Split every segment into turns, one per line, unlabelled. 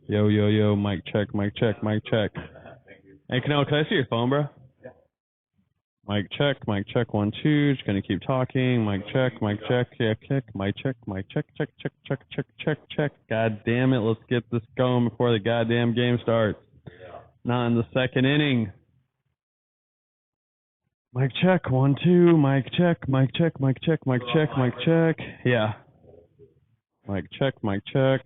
Yo, yo, yo, mic check, mic check, mic check. Hey, Canelo, can I see your phone, bro? Mic check, 1, 2. Just gonna keep talking. Mic check, yeah, kick, mic check, check. God damn it, let's get this going before the goddamn game starts. Not in the second inning. Mic check, 1, 2. Mic check. Yeah. Mic check. Mic check.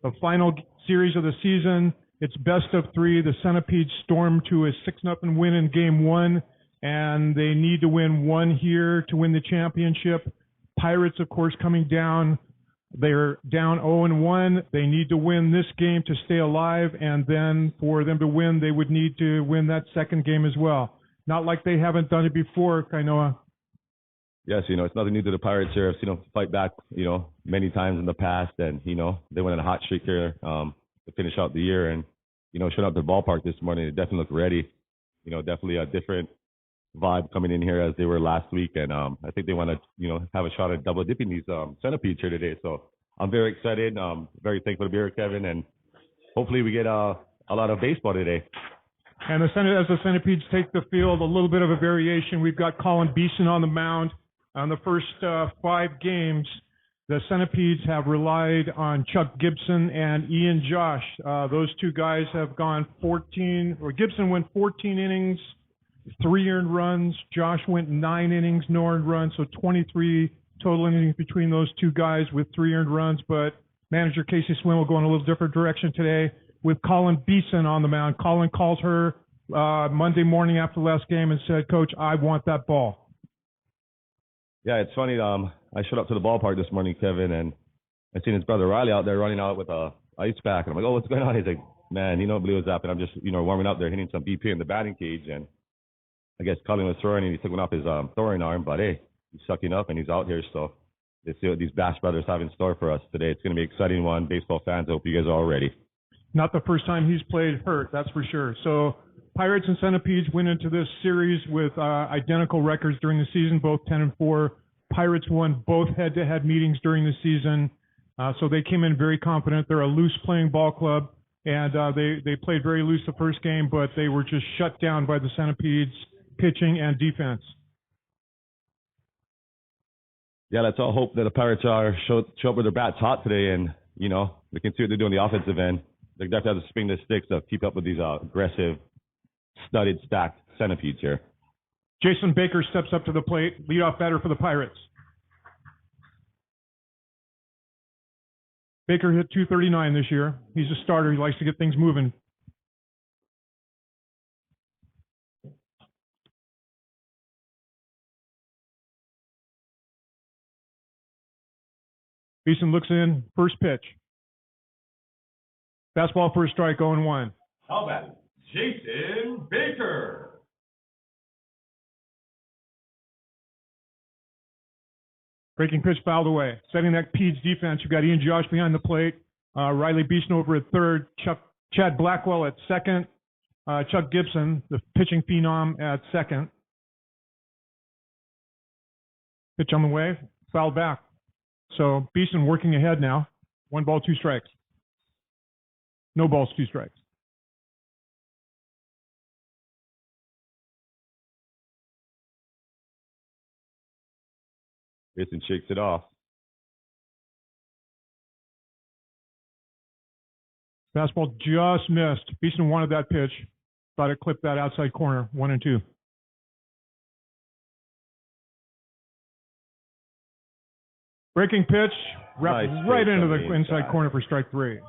The final series of the season. It's best of 3. The Centipedes stormed to a 6-0 win in game 1, and they need to win 1 here to win the championship. Pirates, of course, coming down. They're down 0-1. They need to win this game to stay alive, and then for them to win, they would need to win that second game as well. Not like they haven't done it before, Kainoa.
Yes, it's nothing new to the Pirates here. I've seen them fight back, many times in the past, and, they went on a hot streak here to finish out the year. And, showing up to the ballpark this morning, they definitely look ready. Definitely a different vibe coming in here as they were last week. And I think they want to, have a shot at double dipping these Centipedes here today. So I'm very excited. Very thankful to be here, Kevin. And hopefully we get a lot of baseball today.
And as the Centipedes take the field, a little bit of a variation. We've got Colin Beeson on the mound. On the first 5 games, the Centipedes have relied on Chuck Gibson and Ian Josh. Those 2 guys have gone Gibson went 14 innings, 3 earned runs. Josh went 9 innings, no earned runs, so 23 total innings between those 2 guys with 3 earned runs. But manager Casey Swim will go in a little different direction today with Colin Beeson on the mound. Colin called her Monday morning after the last game and said, "Coach, I want that ball."
Yeah, it's funny. I showed up to the ballpark this morning, Kevin, and I seen his brother Riley out there running out with a ice pack. And I'm like, "Oh, what's going on?" He's like, "Man, he don't believe what's happening. I'm just, warming up there, hitting some BP in the batting cage." And I guess Colin was throwing, and he took one off his throwing arm. But hey, he's sucking up, and he's out here. So let's see what these Bash brothers have in store for us today. It's going to be an exciting one. Baseball fans, I hope you guys are all ready.
Not the first time he's played hurt, that's for sure. So Pirates and Centipedes went into this series with identical records during the season, both 10-4. Pirates won both head-to-head meetings during the season, so they came in very confident. They're a loose playing ball club, and they played very loose the first game, but they were just shut down by the Centipedes pitching and defense.
Yeah, let's all hope that the Pirates show up with their bats hot today, and they can see what they're doing on the offensive end. They definitely have to swing their sticks to keep up with these aggressive, studded, stacked Centipedes here.
Jason Baker steps up to the plate, leadoff batter for the Pirates. Baker hit .239 this year. He's a starter. He likes to get things moving. Beeson looks in, first pitch. Fastball for a strike, 0-1.
How about Jason Baker?
Breaking pitch fouled away. Setting that Peds defense, you've got Ian Josh behind the plate. Riley Beeson over at third. Chad Blackwell at second. Chuck Gibson, the pitching phenom, at second. Pitch on the way, fouled back. So Beeson working ahead now. 1 ball, 2 strikes. No balls, 2 strikes.
Beeson shakes it off.
Fastball just missed. Beeson wanted that pitch. Thought it clipped that outside corner, 1-2. Breaking pitch, wrapped
Nice
right
pitch
into
on
the
the
inside
inside.
corner for strike 3.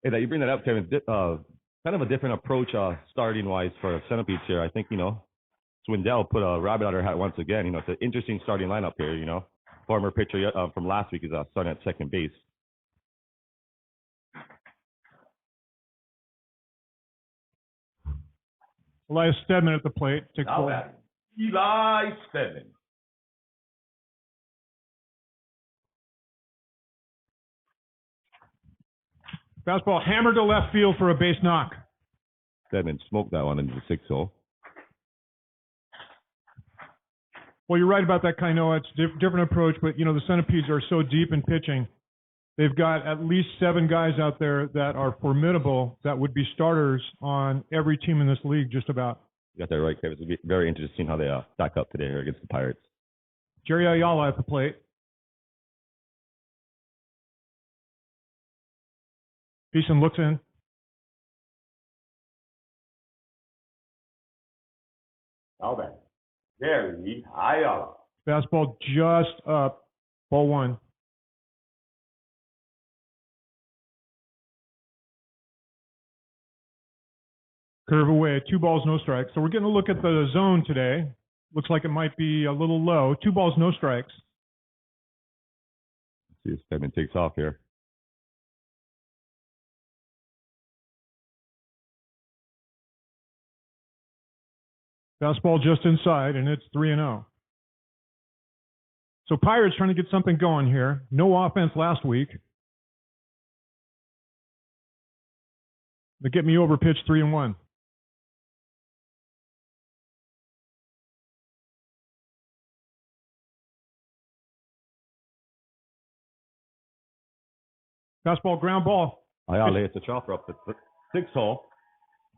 Hey, that you bring that up, Kevin. Kind of a different approach starting wise for Centipedes here. I think, Swindell put a rabbit out of her hat once again. It's an interesting starting lineup here, Former pitcher from last week is starting at second base.
Elias Stedman at the plate. Takes ball.
Eli Stedman.
Fastball hammered to left field for a base knock.
Stedman smoked that one into the 6 hole.
Well, you're right about that, Kainoa. It's a different approach, but, the Centipedes are so deep in pitching. They've got at least 7 guys out there that are formidable that would be starters on every team in this league, just about.
You got that right, Kevin. It's very interesting how they stack up today here against the Pirates.
Jerry Ayala at the plate. Beeson looks in.
How about Jerry Ayala?
Fastball just up. Ball 1. Curve away. 2 balls, no strikes. So we're getting a look at the zone today. Looks like it might be a little low. 2 balls, no strikes.
Let's see if Stedman takes off here.
Fastball just inside, and it's 3-0. So Pirates trying to get something going here. No offense last week. They get me over pitch 3-1. Fastball, ground ball.
Ayala hits a chopper up the 6 hole.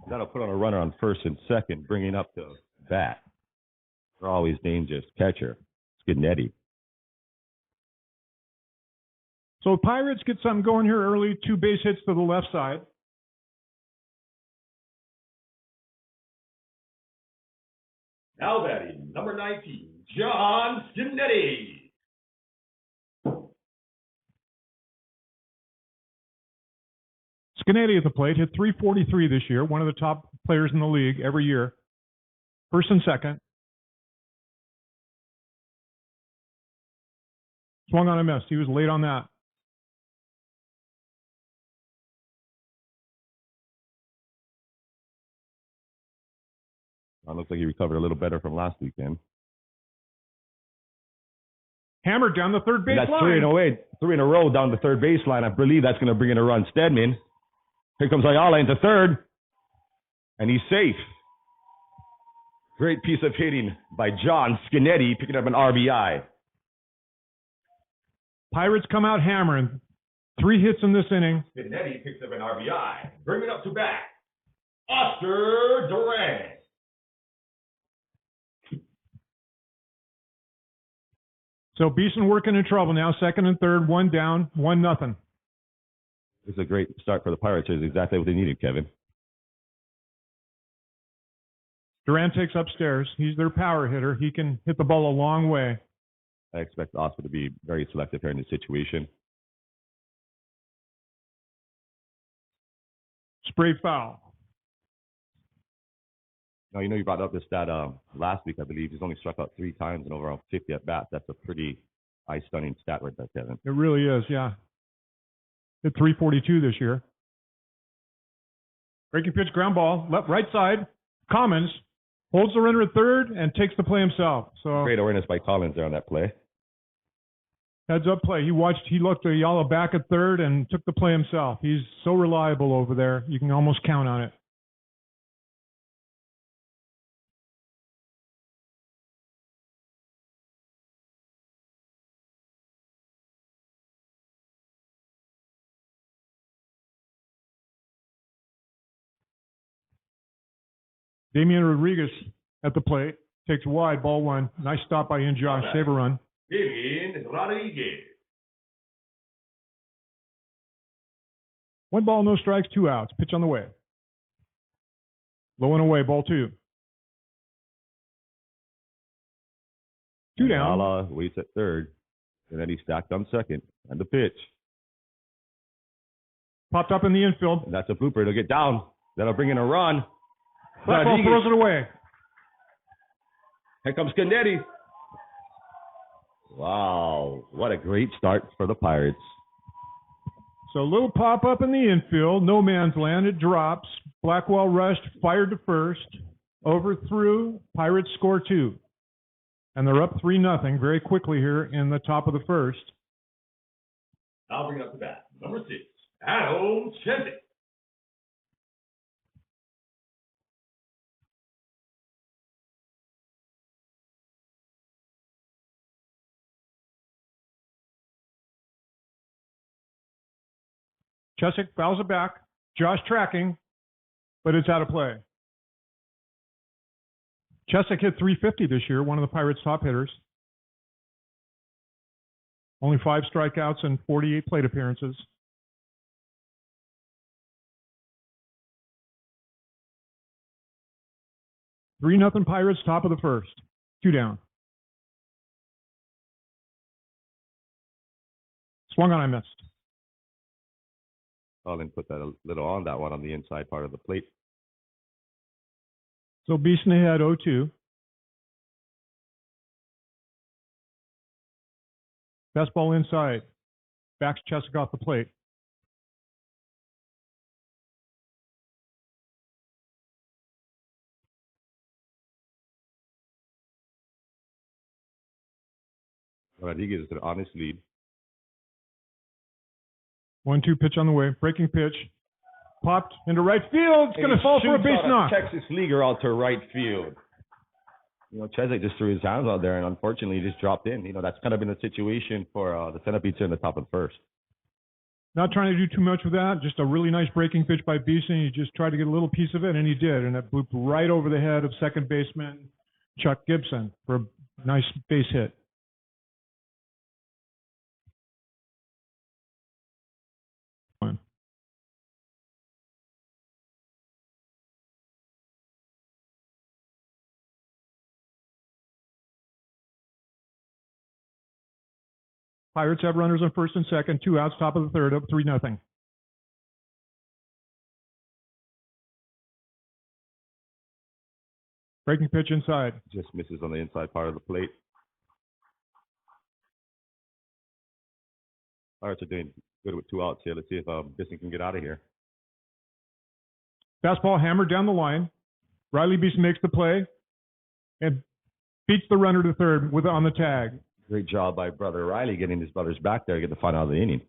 That'll put on a runner on first and second, bringing up the bat. They're always dangerous. Catcher, Skinetti.
So Pirates get something going here early. 2 base hits to the left side.
Now batting, number 19, John Skinetti.
Skinetti at the plate, hit .343 this year, one of the top players in the league every year. First and second. Swung on a miss. He was late on that.
Looks like he recovered a little better from last weekend.
Hammered down the third base
That's
line.
3 in a row down the third baseline. I believe that's going to bring in a run. Stedman. Here comes Ayala into third. And he's safe. Great piece of hitting by John Skinetti, picking up an RBI.
Pirates come out hammering. 3 hits in this inning.
Skinetti picks up an RBI. Bringing up to bat, Oscar Duran.
So Beeson working in trouble now. Second and third, 1 down, 1-0.
This is a great start for the Pirates. It's exactly what they needed, Kevin.
Duran takes upstairs. He's their power hitter. He can hit the ball a long way.
I expect Oscar to be very selective here in this situation.
Spray foul.
Now, you brought up this stat last week, I believe. He's only struck out 3 times in over 50 at-bats. That's a pretty eye-stunning stat right there, Kevin.
It really is, yeah. Hit 342 this year. Breaking pitch, ground ball, left, right side. Commons holds the runner at third and takes the play himself. So
Great awareness by Collins there on that play.
heads up play. He looked a yellow back at third and took the play himself. He's so reliable over there. You can almost count on it. Damian Rodriguez at the plate. Takes wide, ball one. Nice stop by in Josh. Save a run.
Damian Rodriguez.
1 ball, no strikes, 2 outs. Pitch on the way. Low and away, ball 2. 2 down.
Ayala waits at third, and then he stacked on second. And the pitch.
Popped up in the infield.
And that's a blooper. It'll get down. That'll bring in a run.
Blackwell throws it away.
Here comes Canetti. Wow, what a great start for the Pirates.
So a little pop up in the infield. No man's land. It drops. Blackwell rushed, fired to first. Overthrew. Pirates score 2. And they're up 3-0 very quickly here in the top of the first.
I'll bring up the bat. Number 6, Adam Cheswick.
Chesick fouls it back. Josh tracking, but it's out of play. Chesick hit 350 this year, one of the Pirates' top hitters. Only 5 strikeouts and 48 plate appearances. Three nothing Pirates, top of the first. 2 down. Swung on, I missed.
Colin put that a little on that one on the inside part of the plate.
So Beeson ahead 0-2. Fastball inside. Backs Chesick off the plate.
Rodriguez is on his lead.
1-2 pitch on the way. Breaking pitch. Popped into right field. It's going to fall for a base knock.
Texas leaguer out to right field. Chesick just threw his hands out there, and unfortunately, he just dropped in. That's kind of been the situation for the Centipedes in the top of the first.
Not trying to do too much with that. Just a really nice breaking pitch by Beeson. He just tried to get a little piece of it, and he did. And it blooped right over the head of second baseman Chuck Gibson for a nice base hit. Pirates have runners on first and second, 2 outs, top of the third, up 3-0. Breaking pitch inside.
Just misses on the inside part of the plate. Pirates are doing good with 2 outs here. Let's see if Beeson can get out of here.
Fastball hammered down the line. Riley Beeson makes the play and beats the runner to third on the tag.
Great job by brother Riley getting his brothers back there to get the final out of the inning.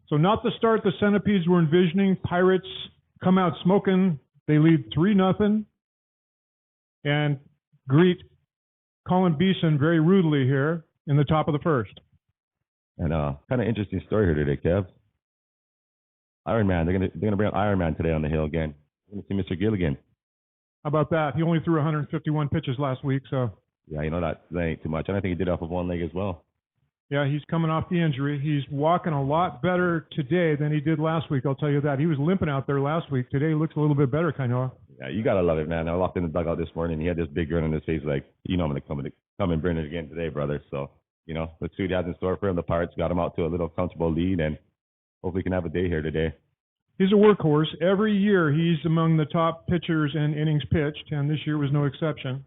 So not the start the Centipedes were envisioning. Pirates come out smoking. They lead 3-0 and greet Colin Beeson very rudely here in the top of the first.
And kind of interesting story here today, Kev. Iron Man, they're gonna bring out Iron Man today on the hill again. We're gonna see Mr. Gilligan.
How about that? He only threw 151 pitches last week, so.
Yeah, that ain't too much. And I think he did off of one leg as well.
Yeah, he's coming off the injury. He's walking a lot better today than he did last week, I'll tell you that. He was limping out there last week. Today he looks a little bit better, Kainoa.
Yeah, you got to love it, man. I walked in the dugout this morning. He had this big grin on his face like, I'm going to come and bring it again today, brother. So, let's see what he has in store for him. The Pirates got him out to a little comfortable lead, and hopefully he can have a day here today.
He's a workhorse. Every year he's among the top pitchers in innings pitched, and this year was no exception.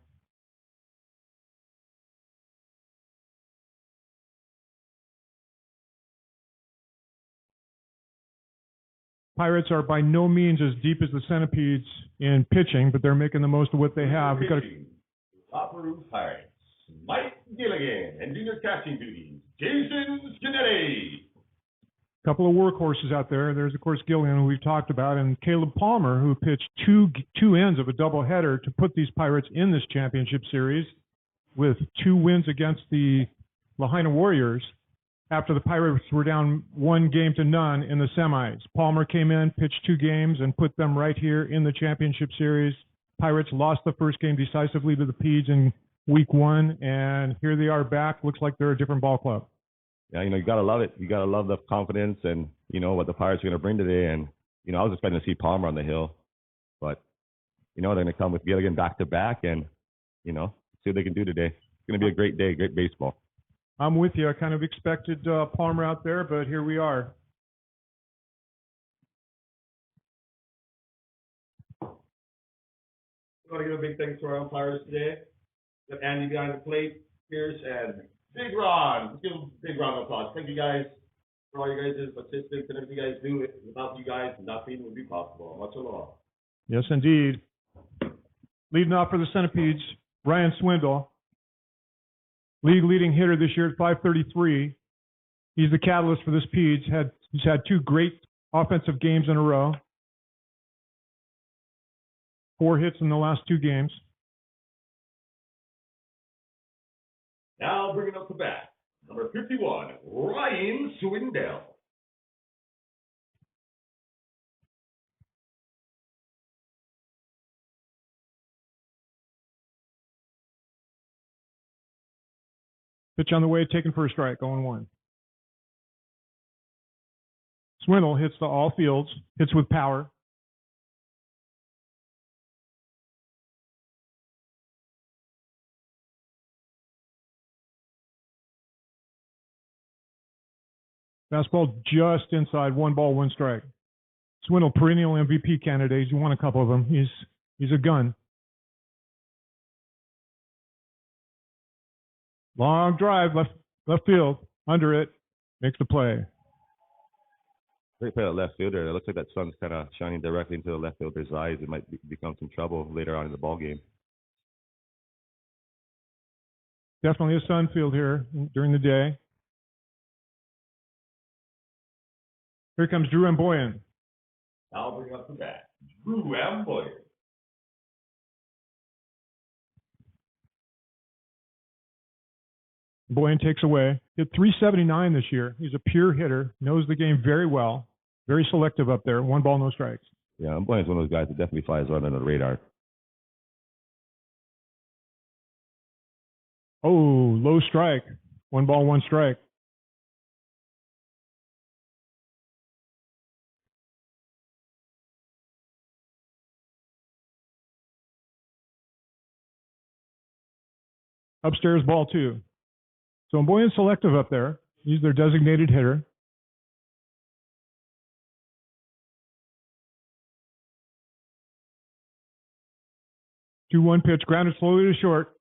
Pirates are by no means as deep as the Centipedes in pitching, but they're making the most of what they have. We've got a
Pitching, Operative Pirates, Mike Gilligan, and junior catching duties, Jason Scanetti.
couple of workhorses out there. There's, of course, Gillian, who we've talked about, and Caleb Palmer, who pitched two ends of a doubleheader to put these Pirates in this championship series with 2 wins against the Lahaina Warriors after the Pirates were down 1-0 in the semis. Palmer came in, pitched 2 games, and put them right here in the championship series. Pirates lost the first game decisively to the Peds in week 1, and here they are back. Looks like they're a different ball club.
Yeah, you got to love it. You got to love the confidence and, what the Pirates are going to bring today. And, I was expecting to see Palmer on the hill. But, they're going to come with Gilligan back-to-back and, see what they can do today. It's going to be a great day, great baseball.
I'm with you. I kind of expected Palmer out there, but here we are.
I want to give a big thanks to our umpires today. Got Andy behind the plate, Pierce, and Big Ron. Let's give a big round of applause. Thank you guys for all your guys' assistance and everything you guys do. Without you guys, nothing would be possible. Much love.
Yes, indeed. Leading off for the Centipedes, Ryan Swindle. League leading hitter this year at .533. He's the catalyst for this Peds. He's had 2 great offensive games in a row. 4 hits in the last 2 games.
Now bringing up the bat, number 51, Ryan Swindell.
Pitch on the way, taken for a strike, 0-1. Swindle hits to all fields, hits with power. Fastball just inside, 1 ball, 1 strike. Swindle, perennial MVP candidate. He's won a couple of them. He's a gun. Long drive, left field, under it, makes the play.
Great play at left fielder. It looks like that sun's kind of shining directly into the left fielder's eyes. It might become some trouble later on in the ball game.
Definitely a sun field here during the day. Here comes Drew Amboyan.
I'll bring up the bat, Drew Amboyan.
Boyan takes away. Hit .379 this year. He's a pure hitter, knows the game very well, very selective up there. 1 ball, no strikes.
Yeah, Boyan's one of those guys that definitely flies right under the radar.
Oh, low strike. 1 ball, 1 strike. Upstairs ball 2. So Boyan's selective up there. He's their designated hitter. Two-one pitch, grounded slowly to short.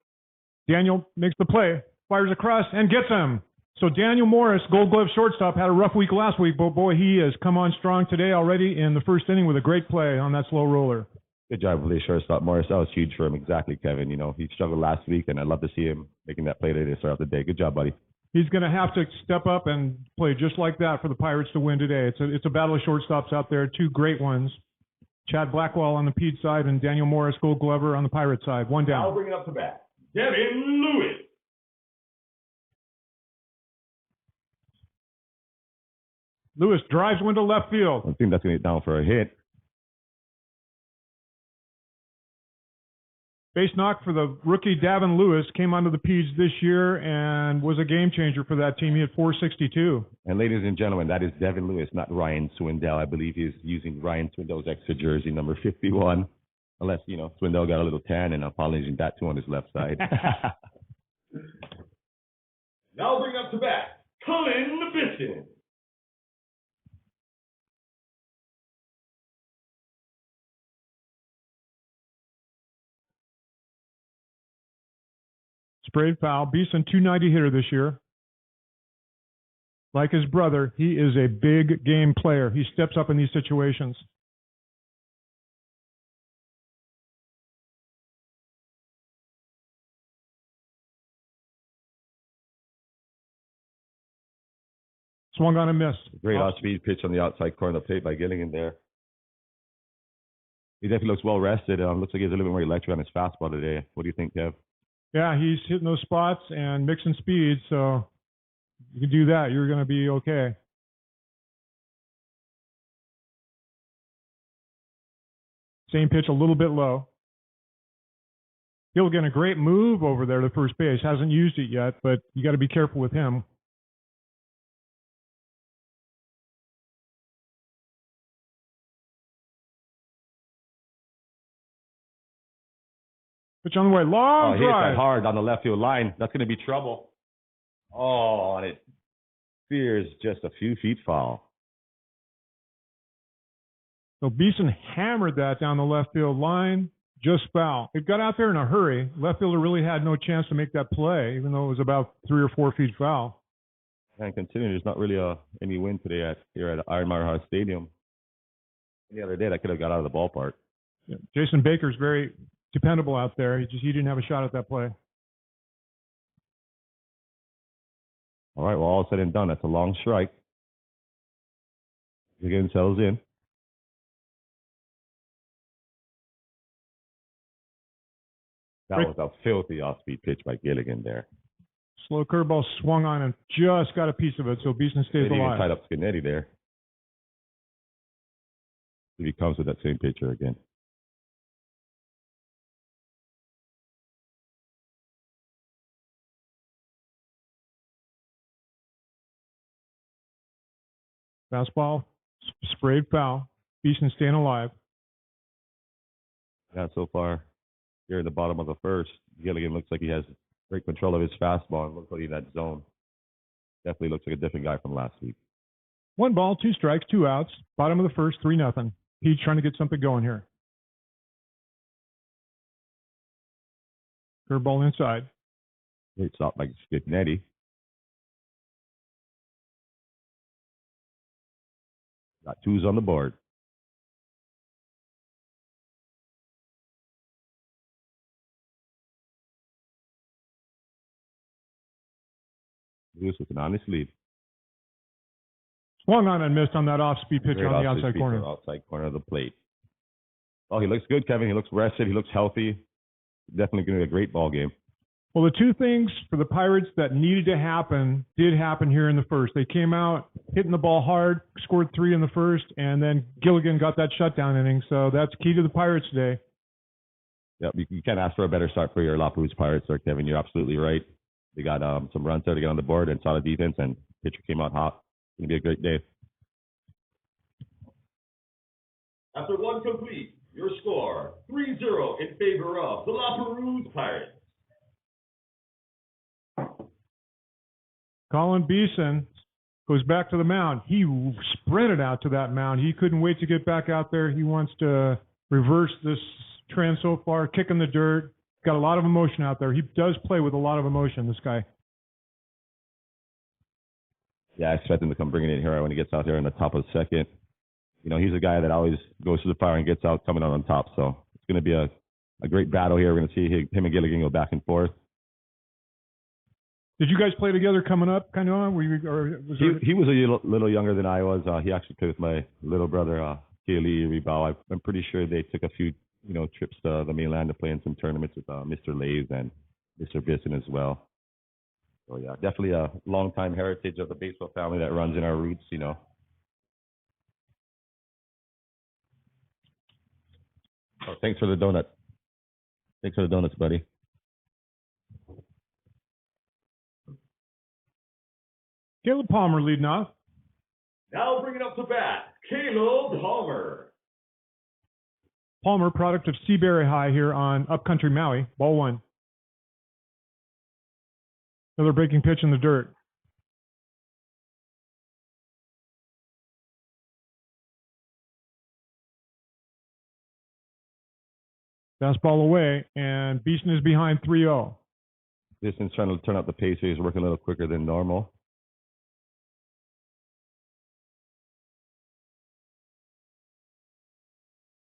Daniel makes the play, fires across, and gets him. So Daniel Morris, Gold Glove shortstop, had a rough week last week, but boy, he has come on strong today already in the first inning with a great play on that slow roller.
Good job, really, shortstop Morris. That was huge for him. Exactly, Kevin. He struggled last week, and I'd love to see him making that play today to start out the day. Good job, buddy.
He's going to have to step up and play just like that for the Pirates to win today. It's a battle of shortstops out there, 2 great ones. Chad Blackwell on the Pete side and Daniel Morris, Gold Glover on the Pirate side. 1 down.
I'll bring it up to bat, Devin Lewis.
Lewis drives one to left field.
I think that's going to get down for a hit.
Base knock for the rookie Davin Lewis, came onto the Peds this year and was a game changer for that team. He had .462.
And ladies and gentlemen, that is Devin Lewis, not Ryan Swindell. I believe he's using Ryan Swindell's extra jersey, number 51. Unless, Swindell got a little tan and apologizing that too on his left side.
Now bring up to bat, Cullen Bisson.
Sprayed foul. Beeson, .290 hitter this year. Like his brother, he is a big game player. He steps up in these situations. Swung on and missed.
Great off-speed pitch on the outside corner of the plate by Gilligan there. He definitely looks well rested. Looks like he has a little bit more electric on his fastball today. What do you think, Kev?
Yeah, he's hitting those spots and mixing speeds, so you can do that. You're going to be okay. Same pitch, a little bit low. Gilligan, a great move over there to first base. Hasn't used it yet, but you got to be careful with him. Pitch on the way, long
He hit
drive.
that hard on the left field line. That's going to be trouble. Oh, and it veers just a few feet foul.
So Beeson hammered that down the left field line, just foul. It got out there in a hurry. Left fielder really had no chance to make that play, even though it was about 3 or 4 feet foul.
And continuing, there's not really any wind today here at Iron Mountain House Stadium. Any other day, that could have got out of the ballpark.
Yeah. Jason Baker's very dependable out there. He didn't have a shot at that play.
All right, well, all said and done, that's a long strike. Again, settles in. That was a filthy off-speed pitch by Gilligan there.
Slow curveball swung on and just got a piece of it, so Beeson stays
They even
alive.
tied up Scanetti there. If he comes with that same pitcher again.
Fastball sprayed foul. Beeson staying alive.
Yeah, so far, here at the bottom of the first, Gilligan looks like he has great control of his fastball and looks like he's in that zone. Definitely looks like a different guy from last week.
1 ball, 2 strikes, 2 outs. Bottom of the first, 3-0. He's trying to get something going here. Curveball inside.
Great stop by Scanetti. Got 2s on the board. Lewis with an honest lead.
Swung on and missed on that off-speed pitch
Great
on the
off-speed
outside
pitch
corner.
on the outside corner of the plate. Oh, he looks good, Kevin. He looks rested. He looks healthy. Definitely going to be a great ball game.
Well, the 2 things for the Pirates that needed to happen did happen here in the first. They came out hitting the ball hard, scored 3 in the first, and then Gilligan got that shutdown inning. So that's key to the Pirates today.
Yeah, you can't ask for a better start for your La Perouse Pirates there, Kevin. You're absolutely right. They got some runs there to get on the board and solid defense, and pitcher came out hot. It's going to be a great day.
After 1 complete, your score 3-0 in favor of the La Perouse Pirates.
Colin Beeson goes back to the mound. He sprinted out to that mound. He couldn't wait to get back out there. He wants to reverse this trend so far, kick in the dirt. Got a lot of emotion out there. He does play with a lot of emotion, this guy.
Yeah, I expect him to come bringing it here when he gets out there in the top of the second. You know, he's a guy that always goes to the fire and gets out coming out on top. So it's going to be a great battle here. We're going to see him and Gilligan go back and forth.
Did you guys play together coming up, kind of?
He was a little younger than I was. He actually played with my little brother, Kaylee Rebow. I'm pretty sure they took a few, trips to the mainland to play in some tournaments with Mr. Laves and Mr. Bisson as well. So yeah, definitely a long-time heritage of the baseball family that runs in our roots. Oh, thanks for the donut. Thanks for the donuts, buddy.
Caleb Palmer leading off.
Now bringing up to bat, Caleb Palmer.
Palmer, product of Seaberry High here on Upcountry Maui. Ball 1. Another breaking pitch in the dirt. Fastball away, and Beeson is behind 3-0.
Bison's trying to turn up the pace here. He's working a little quicker than normal.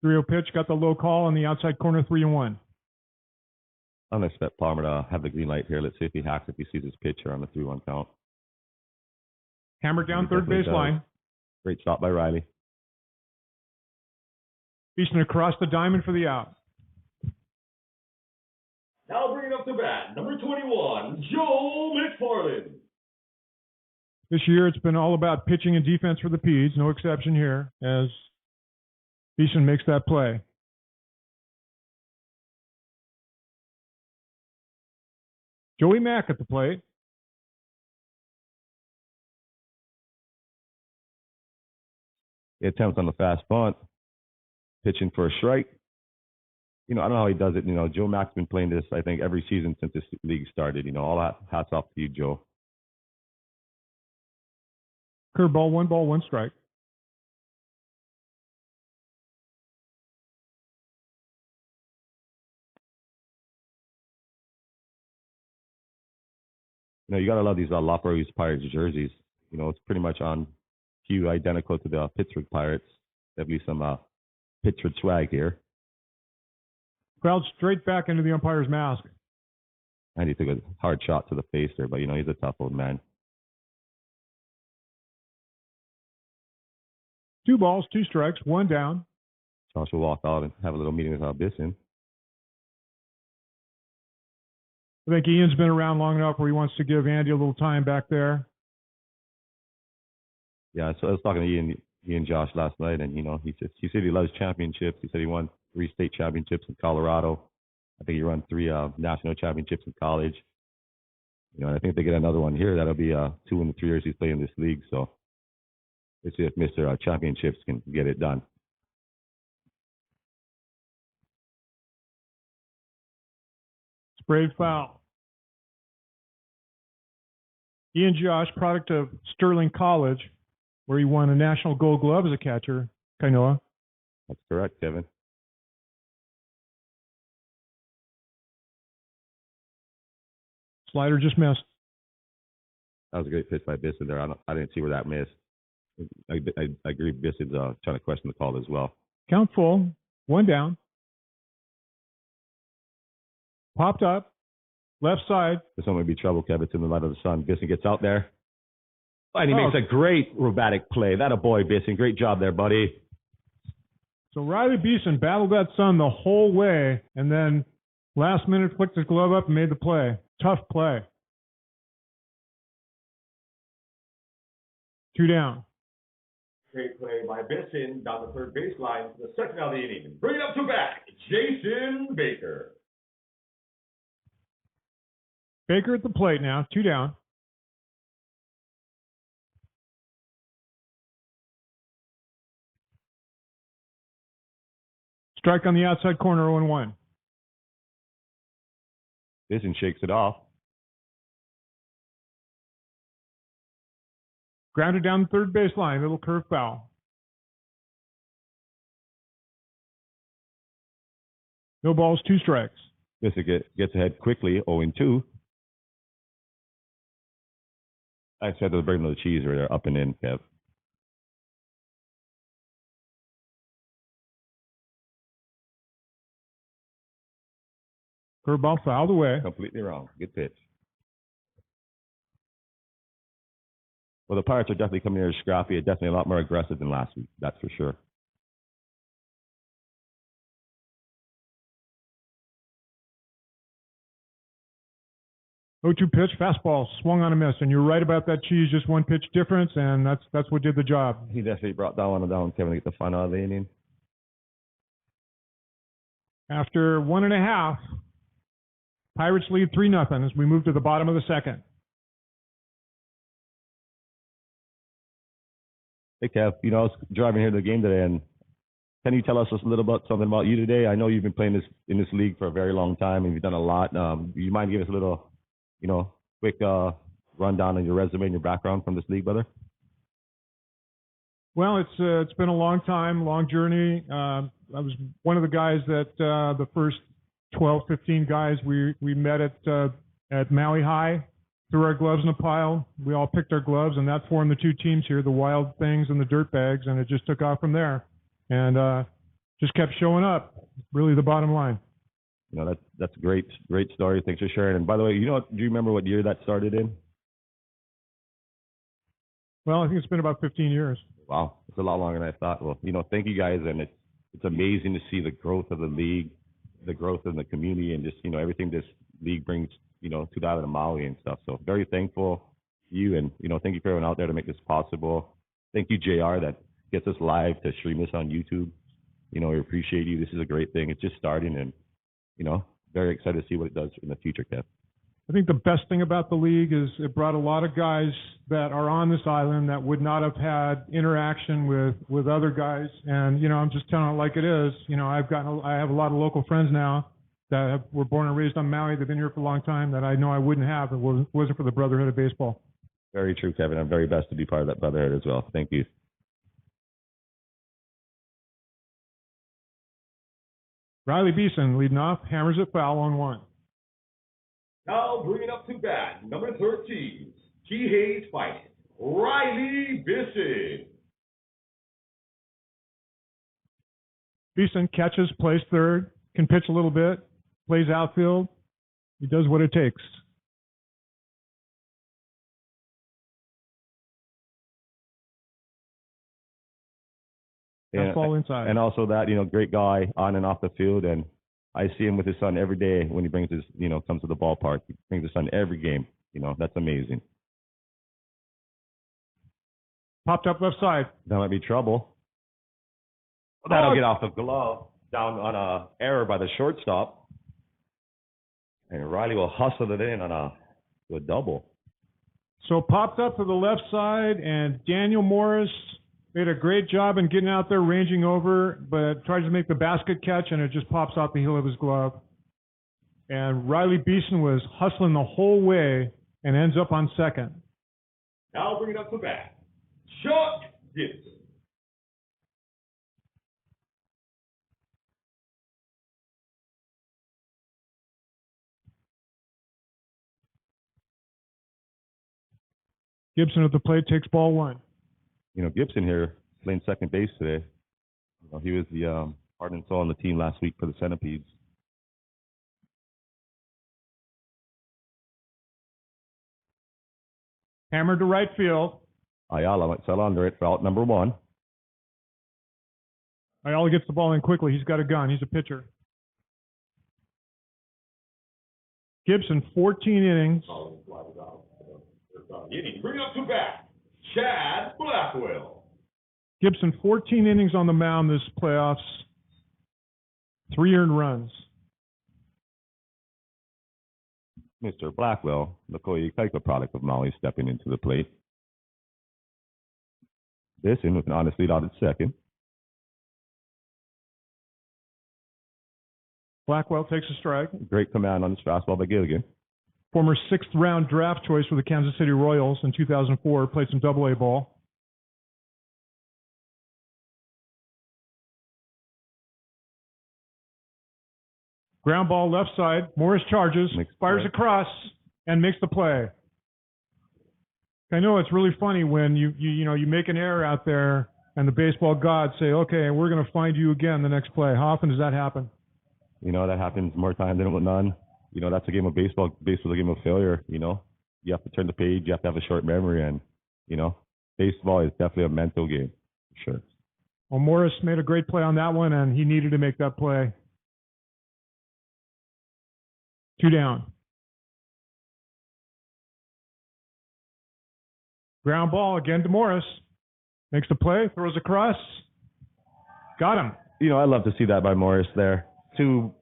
3-0 pitch, got the low call on the outside corner, 3-1.
I'm going to expect Palmer to have the green light here. Let's see if he hacks if he sees his pitcher on the 3-1 count.
Hammered down third base line.
Great shot by Riley.
Beeson across the diamond for the out.
Now bringing up to bat, number 21, Joe McFarland.
This year it's been all about pitching and defense for the Peds, no exception here, as Beeson makes that play. Joey Mack at the plate.
He attempts on the fast bunt, pitching for a strike. I don't know how he does it. Joe Mack's been playing this, I think, every season since this league started. All that hats off to you, Joe.
Curveball, 1 strike.
You got to love these La Perouse Pirates jerseys. It's pretty much on cue, identical to the Pittsburgh Pirates. Definitely some Pittsburgh swag here.
Crowd straight back into the umpire's mask.
And he took a hard shot to the face there, but, he's a tough old man.
2 balls, 2 strikes, 1 down.
Josh will walk out and have a little meeting with Bisson.
I think Ian's been around long enough where he wants to give Andy a little time back there.
Yeah, so I was talking to Ian Josh last night, and, he said he loves championships. He said he won 3 state championships in Colorado. I think he won 3 national championships in college. And I think they get another one here. That'll be 2 in the 3 years he's playing this league. So let's see if Mr. Championships can get it done.
Sprayed foul. Ian Josh, product of Sterling College, where he won a National Gold Glove as a catcher. Kainoa.
That's correct, Kevin.
Slider just missed.
That was a great pitch by Bisson there. I didn't see where that missed. I agree. Bisson's trying to question the call as well.
Count full. 1 down. Popped up. Left side.
This one would be trouble, Kevin. It's in the light of the sun. Bisson gets out there. And he makes a great robotic play. That a boy, Bisson. Great job there, buddy.
So Riley Beeson battled that sun the whole way, and then last minute flicked his glove up and made the play. Tough play. 2 down.
Great play by Bisson down the third baseline, the second out of the inning. Bring it up to bat, Jason Baker.
Baker at the plate now, 2 down. Strike on the outside corner, 0-1.
Bisson shakes it off.
Grounded down the third baseline, little curve foul. No balls, 2 strikes.
Bisson gets ahead quickly, 0-2. I said to bring the cheese right there, up and in, Kev.
Curveball fouled away.
Completely wrong. Good pitch. Well, the Pirates are definitely coming here scrappy. Definitely a lot more aggressive than last week. That's for sure.
Oh, 2 pitch, fastball, swung on a miss. And you're right about that cheese, just 1 pitch difference, and that's what did the job.
He definitely brought that one down, Kevin, to get the fun out of the inning.
After 1.5, Pirates lead 3-0 as we move to the bottom of the second.
Hey, Kev, I was driving here to the game today, and can you tell us a little bit something about you today? I know you've been playing in this league for a very long time, and you've done a lot. Do you mind giving us a little, quick rundown on your resume and your background from this league, brother?
Well, it's been a long time, long journey. I was one of the guys that the first 12, 15 guys we met at Maui High, threw our gloves in a pile. We all picked our gloves, and that formed the 2 teams here, the Wild Things and the Dirtbags, and it just took off from there. And just kept showing up. Really the bottom line.
You know, that's a great story. Thanks for sharing. And by the way, do you remember what year that started in?
Well, I think it's been about 15 years.
Wow, it's a lot longer than I thought. Well, thank you guys, and it's amazing to see the growth of the league, the growth in the community, and just everything this league brings to the island of Maui and stuff. So very thankful to you, and thank you for everyone out there to make this possible. Thank you, JR, that gets us live to stream this on YouTube. We appreciate you. This is a great thing. It's just starting, and very excited to see what it does in the future, Kev.
I think the best thing about the league is it brought a lot of guys that are on this island that would not have had interaction with other guys. And, I'm just telling it like it is. I have a lot of local friends now that were born and raised on Maui. They've been here for a long time that I know I wouldn't have if it wasn't for the Brotherhood of Baseball.
Very true, Kevin. I'm very best to be part of that brotherhood as well. Thank you.
Riley Beeson leading off, hammers it foul on 1.
Now bringing up to bat, number 13, Key Hayes fighting, Riley Bisson.
Beeson catches, plays third, can pitch a little bit, plays outfield. He does what it takes. Fastball inside.
And also that, great guy on and off the field. And I see him with his son every day when he brings his, comes to the ballpark. He brings his son every game. That's amazing.
Popped up left side.
That might be trouble. That'll get off the glove down on a error by the shortstop. And Riley will hustle it in on a double.
So popped up to the left side, and Daniel Morris made a great job in getting out there, ranging over, but tries to make the basket catch, and it just pops off the heel of his glove. And Riley Beeson was hustling the whole way and ends up on second.
Now bring it up to bat, Chuck Gibson.
Gibson at the plate takes ball 1.
Gibson here playing second base today. He was the heart and soul on the team last week for the Centipedes.
Hammered to right field.
Ayala might settle under it for out number 1.
Ayala gets the ball in quickly. He's got a gun. He's a pitcher. Gibson, 14 innings.
Bring it up to bat, Chad Blackwell.
Gibson, 14 innings on the mound this playoffs, 3 earned runs.
Mr. Blackwell, the Koei Kaika product of Maui, stepping into the plate. This in with an honest lead out at second.
Blackwell takes a strike.
Great command on his fastball by Gilligan.
Former 6th-round draft choice for the Kansas City Royals in 2004, played some Double-A ball. Ground ball left side. Morris charges, fires across, and makes the play. I know it's really funny when you make an error out there and the baseball gods say, okay, we're going to find you again the next play. How often does that happen?
That happens more times than none. That's a game of baseball. Baseball's a game of failure. You have to turn the page. You have to have a short memory. And, baseball is definitely a mental game, for sure.
Well, Morris made a great play on that one, and he needed to make that play. 2 down. Ground ball again to Morris. Makes the play, throws across. Got him.
I love to see that by Morris there. 2,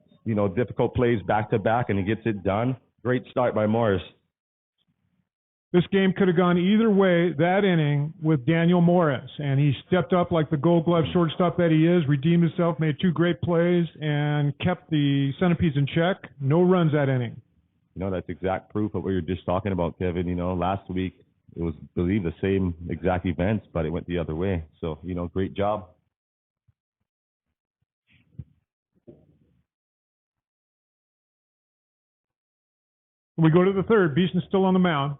difficult plays back to back, and he gets it done. Great start by Morris.
This game could have gone either way that inning with Daniel Morris, and he stepped up like the Gold Glove shortstop that he is, redeemed himself, made 2 great plays, and kept the Centipedes in check. No runs that inning.
That's exact proof of what you're just talking about, Kevin. Last week it was, I believe, the same exact events, but it went the other way. So, great job.
We go to the third. Beeson's still on the mound.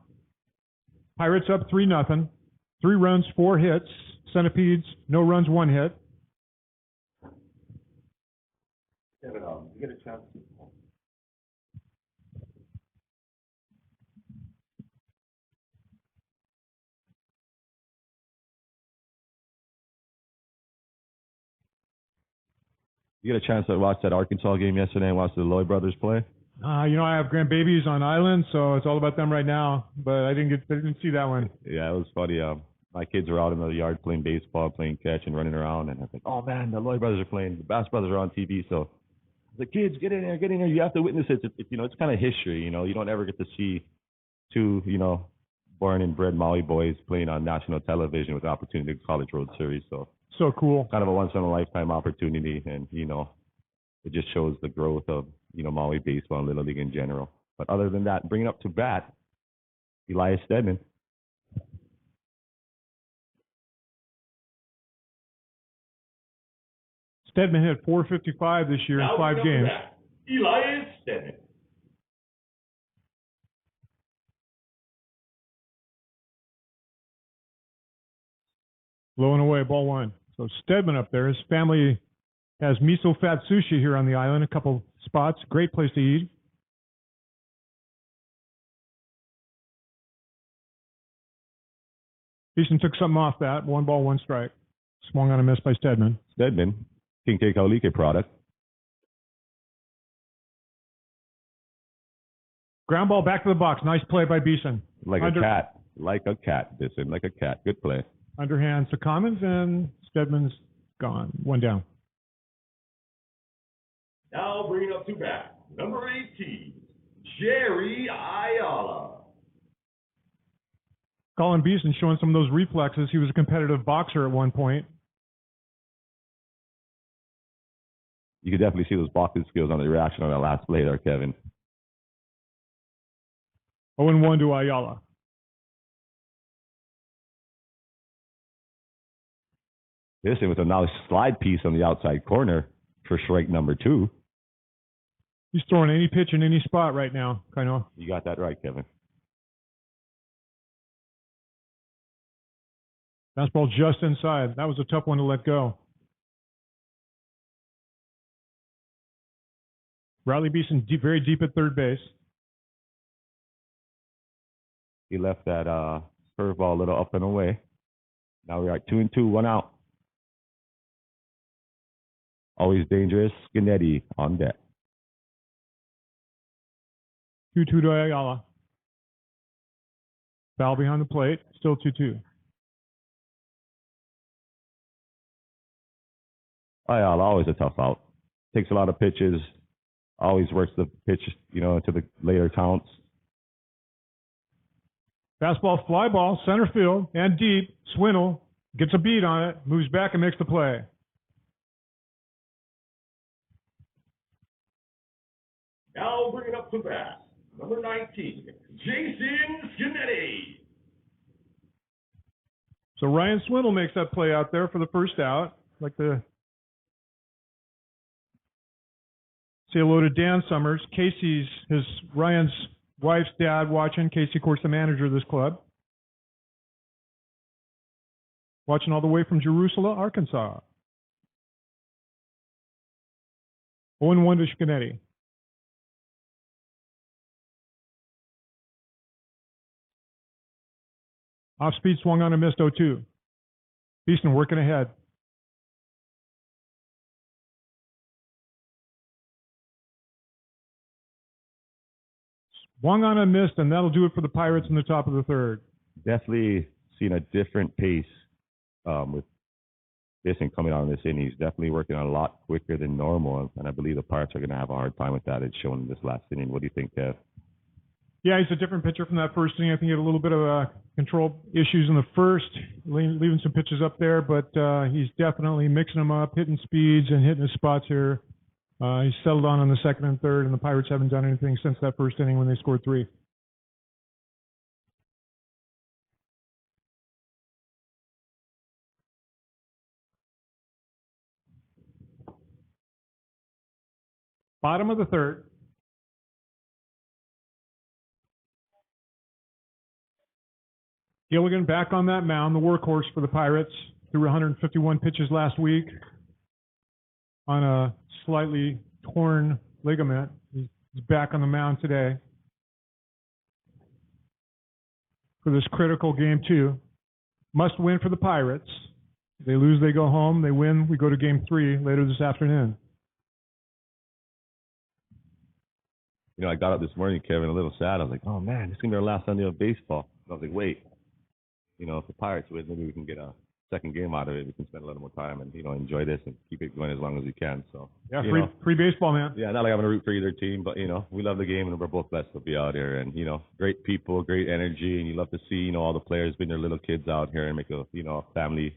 Pirates up 3-0. 3 runs, 4 hits. Centipedes, no runs, 1 hit.
Kevin, you get a chance to.
You get a chance to watch that Arkansas game yesterday and watch the Lloyd brothers play?
You know, I have grandbabies on island, so it's all about them right now. But I didn't see that one.
Yeah, it was funny. My kids were out in the yard playing baseball, playing catch, and running around, and I was like, "Oh man, the Lloyd brothers are playing. The Bass brothers are on TV." So the kids, get in there, get in there. You have to witness it. It's you know, it's kind of history. You know, you don't ever get to see two, you know, born and bred Maui boys playing on national television with the opportunity to College World Series. So
cool.
kind of a once in a lifetime opportunity, and you know, it just shows the growth of Maui baseball and Little League in general. But other than that, bringing up to bat, Elias Stedman.
Stedman hit .455 this year in 5 games.
Elias Stedman.
Low and away, ball 1. So Stedman up there. His family has miso fat sushi here on the island, a couple spots. Great place to eat. Beeson took something off that. 1 ball, 1 strike. Swung on a miss by Stedman.
Stedman, King K. Kaulike product.
Ground ball back to the box. Nice play by Beeson.
Like a cat. Like a cat, Beeson. Like a cat. Good play.
Underhand to Commons, and Stedman's gone. 1 down.
Now bringing up to bat, number 18, Jerry Ayala.
Colin Beeson showing some of those reflexes. He was a competitive boxer at one point.
You could definitely see those boxing skills on the reaction on that last play there, Kevin.
0-1 to Ayala.
Beeson with a nice slide piece on the outside corner for strike number 2.
He's throwing any pitch in any spot right now, kind of.
You got that right, Kevin.
Fastball just inside. That was a tough one to let go. Riley Beeson very deep at third base.
He left that curveball a little up and away. Now we're at 2-2, 1 out. Always dangerous. Scanetti on deck.
2-2 to Ayala. Foul behind the plate. Still 2-2.
Ayala, always a tough out. Takes a lot of pitches. Always works the pitch, into the later counts.
Fastball, fly ball, center field, and deep. Swindle gets a beat on it, moves back and makes the play.
Now bringing up to bat, number 19, Jason Scanetti.
So Ryan Swindle makes that play out there for the first out. Like to say hello to Dan Summers. Casey's Ryan's wife's dad watching. Casey, of course, the manager of this club. Watching all the way from Jerusalem, Arkansas. 0-1 to Scanetti. Off speed swung on and missed 0-2. Beeson working ahead. Swung on and missed, and that'll do it for the Pirates in the top of the third.
Definitely seen a different pace with Beeson coming on this inning. He's definitely working a lot quicker than normal, and I believe the Pirates are going to have a hard time with that. It's shown in this last inning. What do you think, Kev?
Yeah, he's a different pitcher from that first inning. I think he had a little bit of control issues in the first, leaving some pitches up there, but he's definitely mixing them up, hitting speeds and hitting his spots here. He's settled on the second and third, and the Pirates haven't done anything since that first inning when they scored 3. Bottom of the third. Gilligan back on that mound, the workhorse for the Pirates. Threw 151 pitches last week on a slightly torn ligament. He's back on the mound today for this critical game 2. Must win for the Pirates. They lose, they go home. They win, we go to game 3 later this afternoon.
You know, I got up this morning, Kevin, a little sad. I was like, oh man, this is gonna be our last Sunday of baseball. I was like, wait, you know, if the Pirates win, maybe we can get a second game out of it. We can spend a little more time and, you know, enjoy this and keep it going as long as we can. So
yeah, free baseball, man.
Yeah, not like I'm gonna root for either team, but you know, we love the game and we're both blessed to be out here. And you know, great people, great energy, and you love to see, you know, all the players bring their little kids out here and make a, you know, family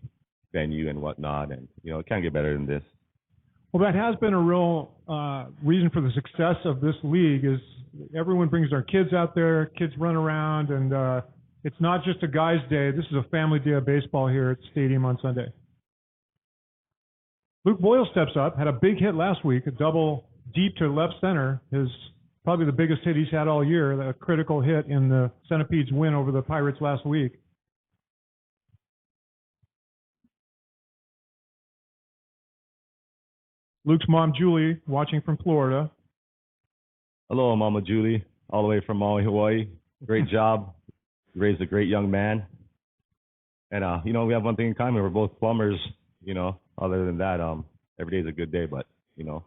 venue and whatnot. And you know, it can't get better than this.
Well, that has been a real reason for the success of this league is everyone brings their kids out there, kids run around, and it's not just a guy's day. This is a family day of baseball here at the stadium on Sunday. Luke Boyle steps up, had a big hit last week, a double deep to left center, his probably the biggest hit he's had all year, a critical hit in the Centipedes win over the Pirates last week. Luke's mom, Julie, watching from Florida.
Hello, Mama Julie, all the way from Maui, Hawaii. Great job. You raised a great young man. And, you know, we have one thing in common. We're both plumbers, you know. Other than that, every day is a good day. But, you know,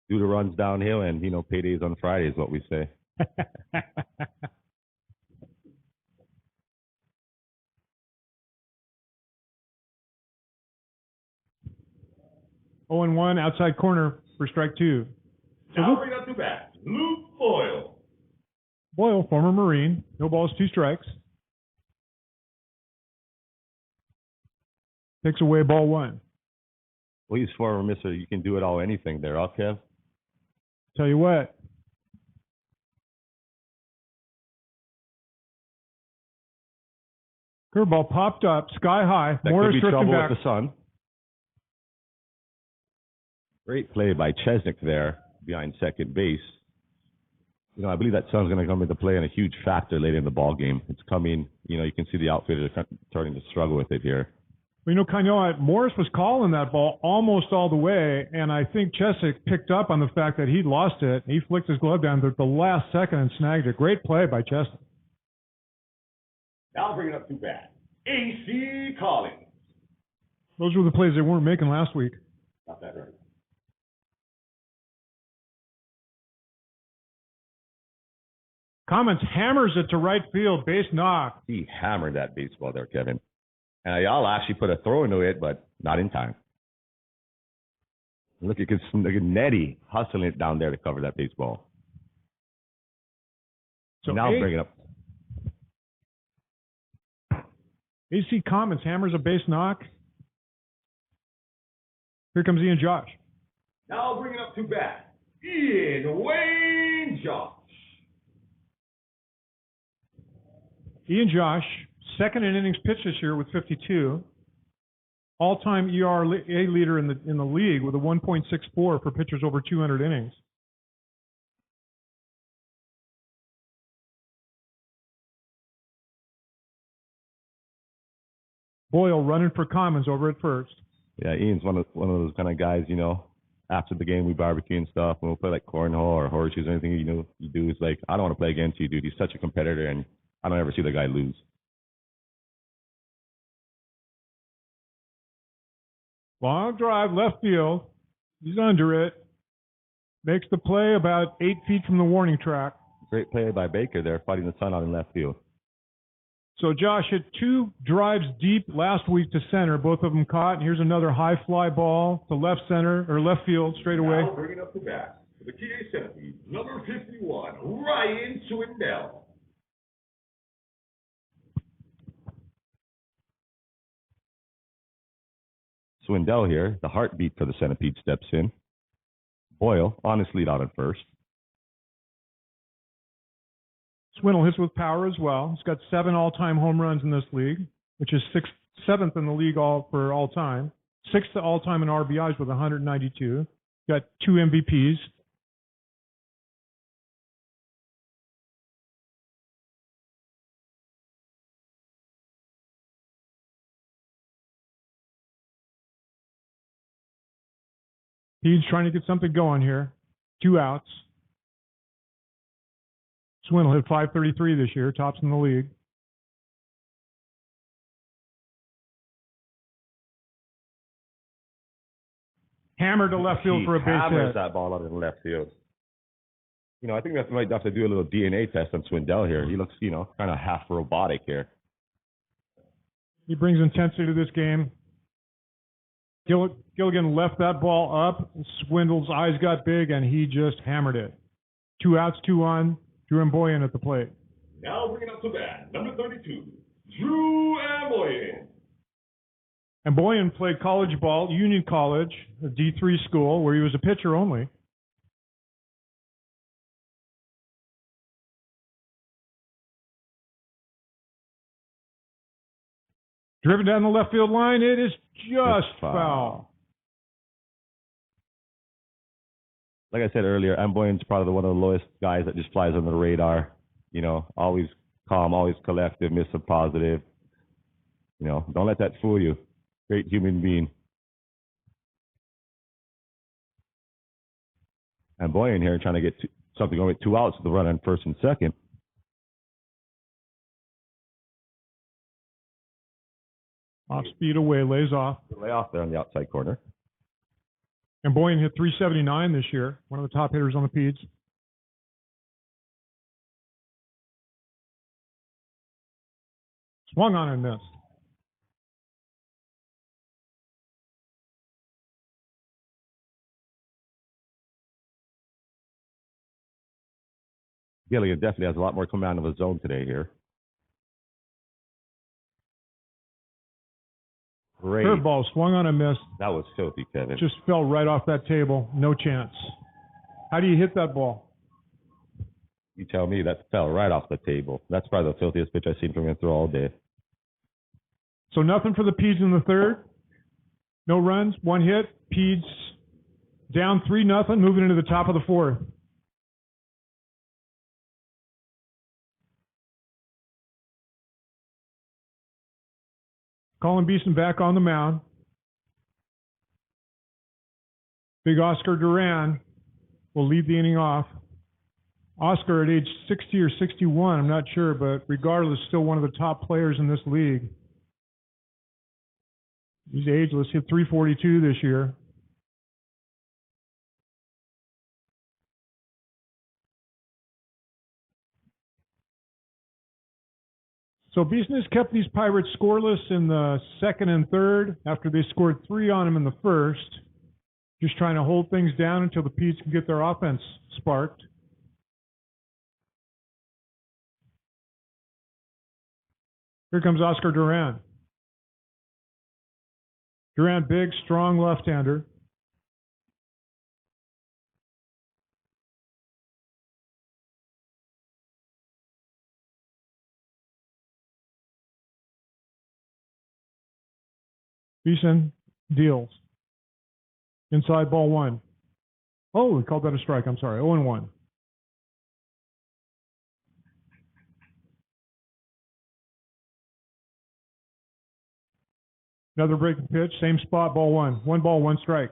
do the runs downhill and, you know, paydays on Friday is what we say.
0-1 outside corner for strike 2. So
Now bring up to bat, Luke Boyle.
Boyle, former Marine, no balls, 2 strikes. Takes away ball 1.
Well, he's former Mr. You can do it all, anything there, huh, Kev?
Tell you what. Curveball popped up, sky high.
That
Morris
could be
drifting
trouble
back.
with the sun. Great play by Chesnick there behind second base. You know, I believe that sun's going to come into play and a huge factor later in the ball game. It's coming. You know, you can see the outfielders are starting to struggle with it here.
Well, you know, Kanoa, Morris was calling that ball almost all the way, and I think Chesnick picked up on the fact that he'd lost it. He flicked his glove down at the last second and snagged it. Great play by Chesnick.
Now bring it up to bat, A.C. Collins.
Those were the plays they weren't making last week.
Got that right.
Commons hammers it to right field, base knock.
He hammered that baseball there, Kevin. And y'all actually put a throw into it, but not in time. Look at Nettie hustling it down there to cover that baseball.
So
now bring it up.
AC Commons hammers a base knock. Here comes Ian Josh.
Now bring it up to bat, Ian Wayne Josh.
Ian Josh, second in innings pitched this year with 52. All-time ERA leader in the league with a 1.64 for pitchers over 200 innings. Boyle running for Commons over at first.
Yeah, Ian's one of those kind of guys, you know, after the game we barbecue and stuff, and we'll play like cornhole or horseshoes or anything, you know, you do is like, I don't want to play against you, dude. He's such a competitor, and I don't ever see the guy lose.
Long drive, left field. He's under it. Makes the play about 8 feet from the warning track.
Great play by Baker there, fighting the sun out in left field.
So Josh hit 2 drives deep last week to center, both of them caught. And here's another high fly ball to left center, or left field, straight away.
Now bring it up to bat, for the TA Centipedes, number 51, Ryan Swindell.
Swindell here, the heartbeat for the Centipede, steps in. Boyle on his lead out at first.
Swindle hits with power as well. He's got 7 all-time home runs in this league, which is 7th in the league for all time. 6th all-time in RBIs with 192. Got 2 MVPs. He's trying to get something going here. 2 outs. Swindle hit .533 this year, tops in the league. Hammered to left field for a base
hammers
hit.
that ball out in left field. You know, I think that might have to do a little DNA test on Swindell here. He looks, you know, kind of half robotic here.
He brings intensity to this game. Gilligan left that ball up. Swindle's eyes got big, and he just hammered it. 2 outs, 2 on. Drew Amboyan at the plate.
Now bringing up to bat, number 32, Drew Amboyan.
Amboyan played college ball, Union College, a D3 school, where he was a pitcher only. Driven down the left field line, it is just foul.
Like I said earlier, Amboyan's probably one of the lowest guys that just flies under the radar. You know, always calm, always collective, Mr. Positive. You know, don't let that fool you. Great human being. Amboyan here trying to get something going with 2 outs with the run on first and second.
Off speed away, lays off.
Lay off there on the outside corner.
Amboyan hit .379 this year, one of the top hitters on the Peds. Swung on and missed.
Gilligan definitely has a lot more command of his zone today here. Great.
Curveball swung on and missed.
That was filthy, Kevin.
Just fell right off that table. No chance. How do you hit that ball?
You tell me. That fell right off the table. That's probably the filthiest pitch I've seen from him through all day.
So nothing for the Peds in the third. No runs, 1 hit. Peds down 3-0, moving into the top of the fourth. Colin Beeson back on the mound. Big Oscar Duran will lead the inning off. Oscar at age 60 or 61, I'm not sure, but regardless, still one of the top players in this league. He's ageless, hit .342 this year. So Beeson has kept these Pirates scoreless in the second and third after they scored 3 on him in the first. Just trying to hold things down until the Peds can get their offense sparked. Here comes Oscar Duran. Duran, big, strong left-hander. Beeson deals. Inside ball 1. Oh, we called that a strike. I'm sorry. 0-1. Another breaking pitch, same spot, ball 1. 1 ball, 1 strike.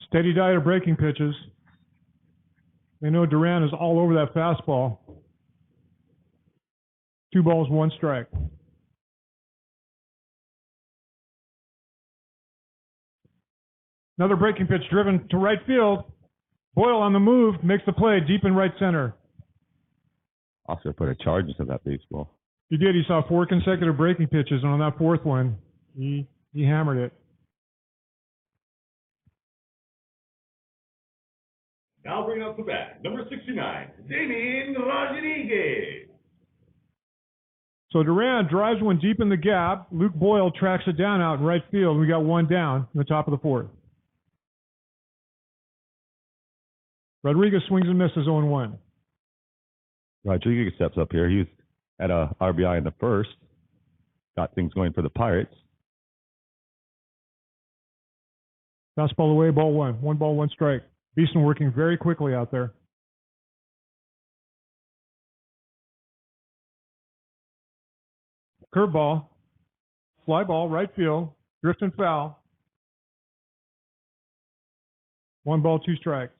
Steady diet of breaking pitches. They know Duran is all over that fastball. 2 balls, 1 strike. Another breaking pitch driven to right field. Boyle on the move, makes the play deep in right center.
Oscar put a charge into that baseball.
He did. He saw 4 consecutive breaking pitches, and on that 4th one, he hammered it.
Now bringing up the bat, number 69, Damien Rodriguez.
So Duran drives one deep in the gap. Luke Boyle tracks it down out in right field. We got 1 down in the top of the 4th. Rodriguez swings and misses 0-1.
Rodriguez steps up here. He was at a RBI in the first. Got things going for the Pirates.
Fastball away, ball 1. 1 ball, 1 strike. Beeson working very quickly out there. Curveball. Fly ball, right field. Drifting foul. 1 ball, 2 strikes.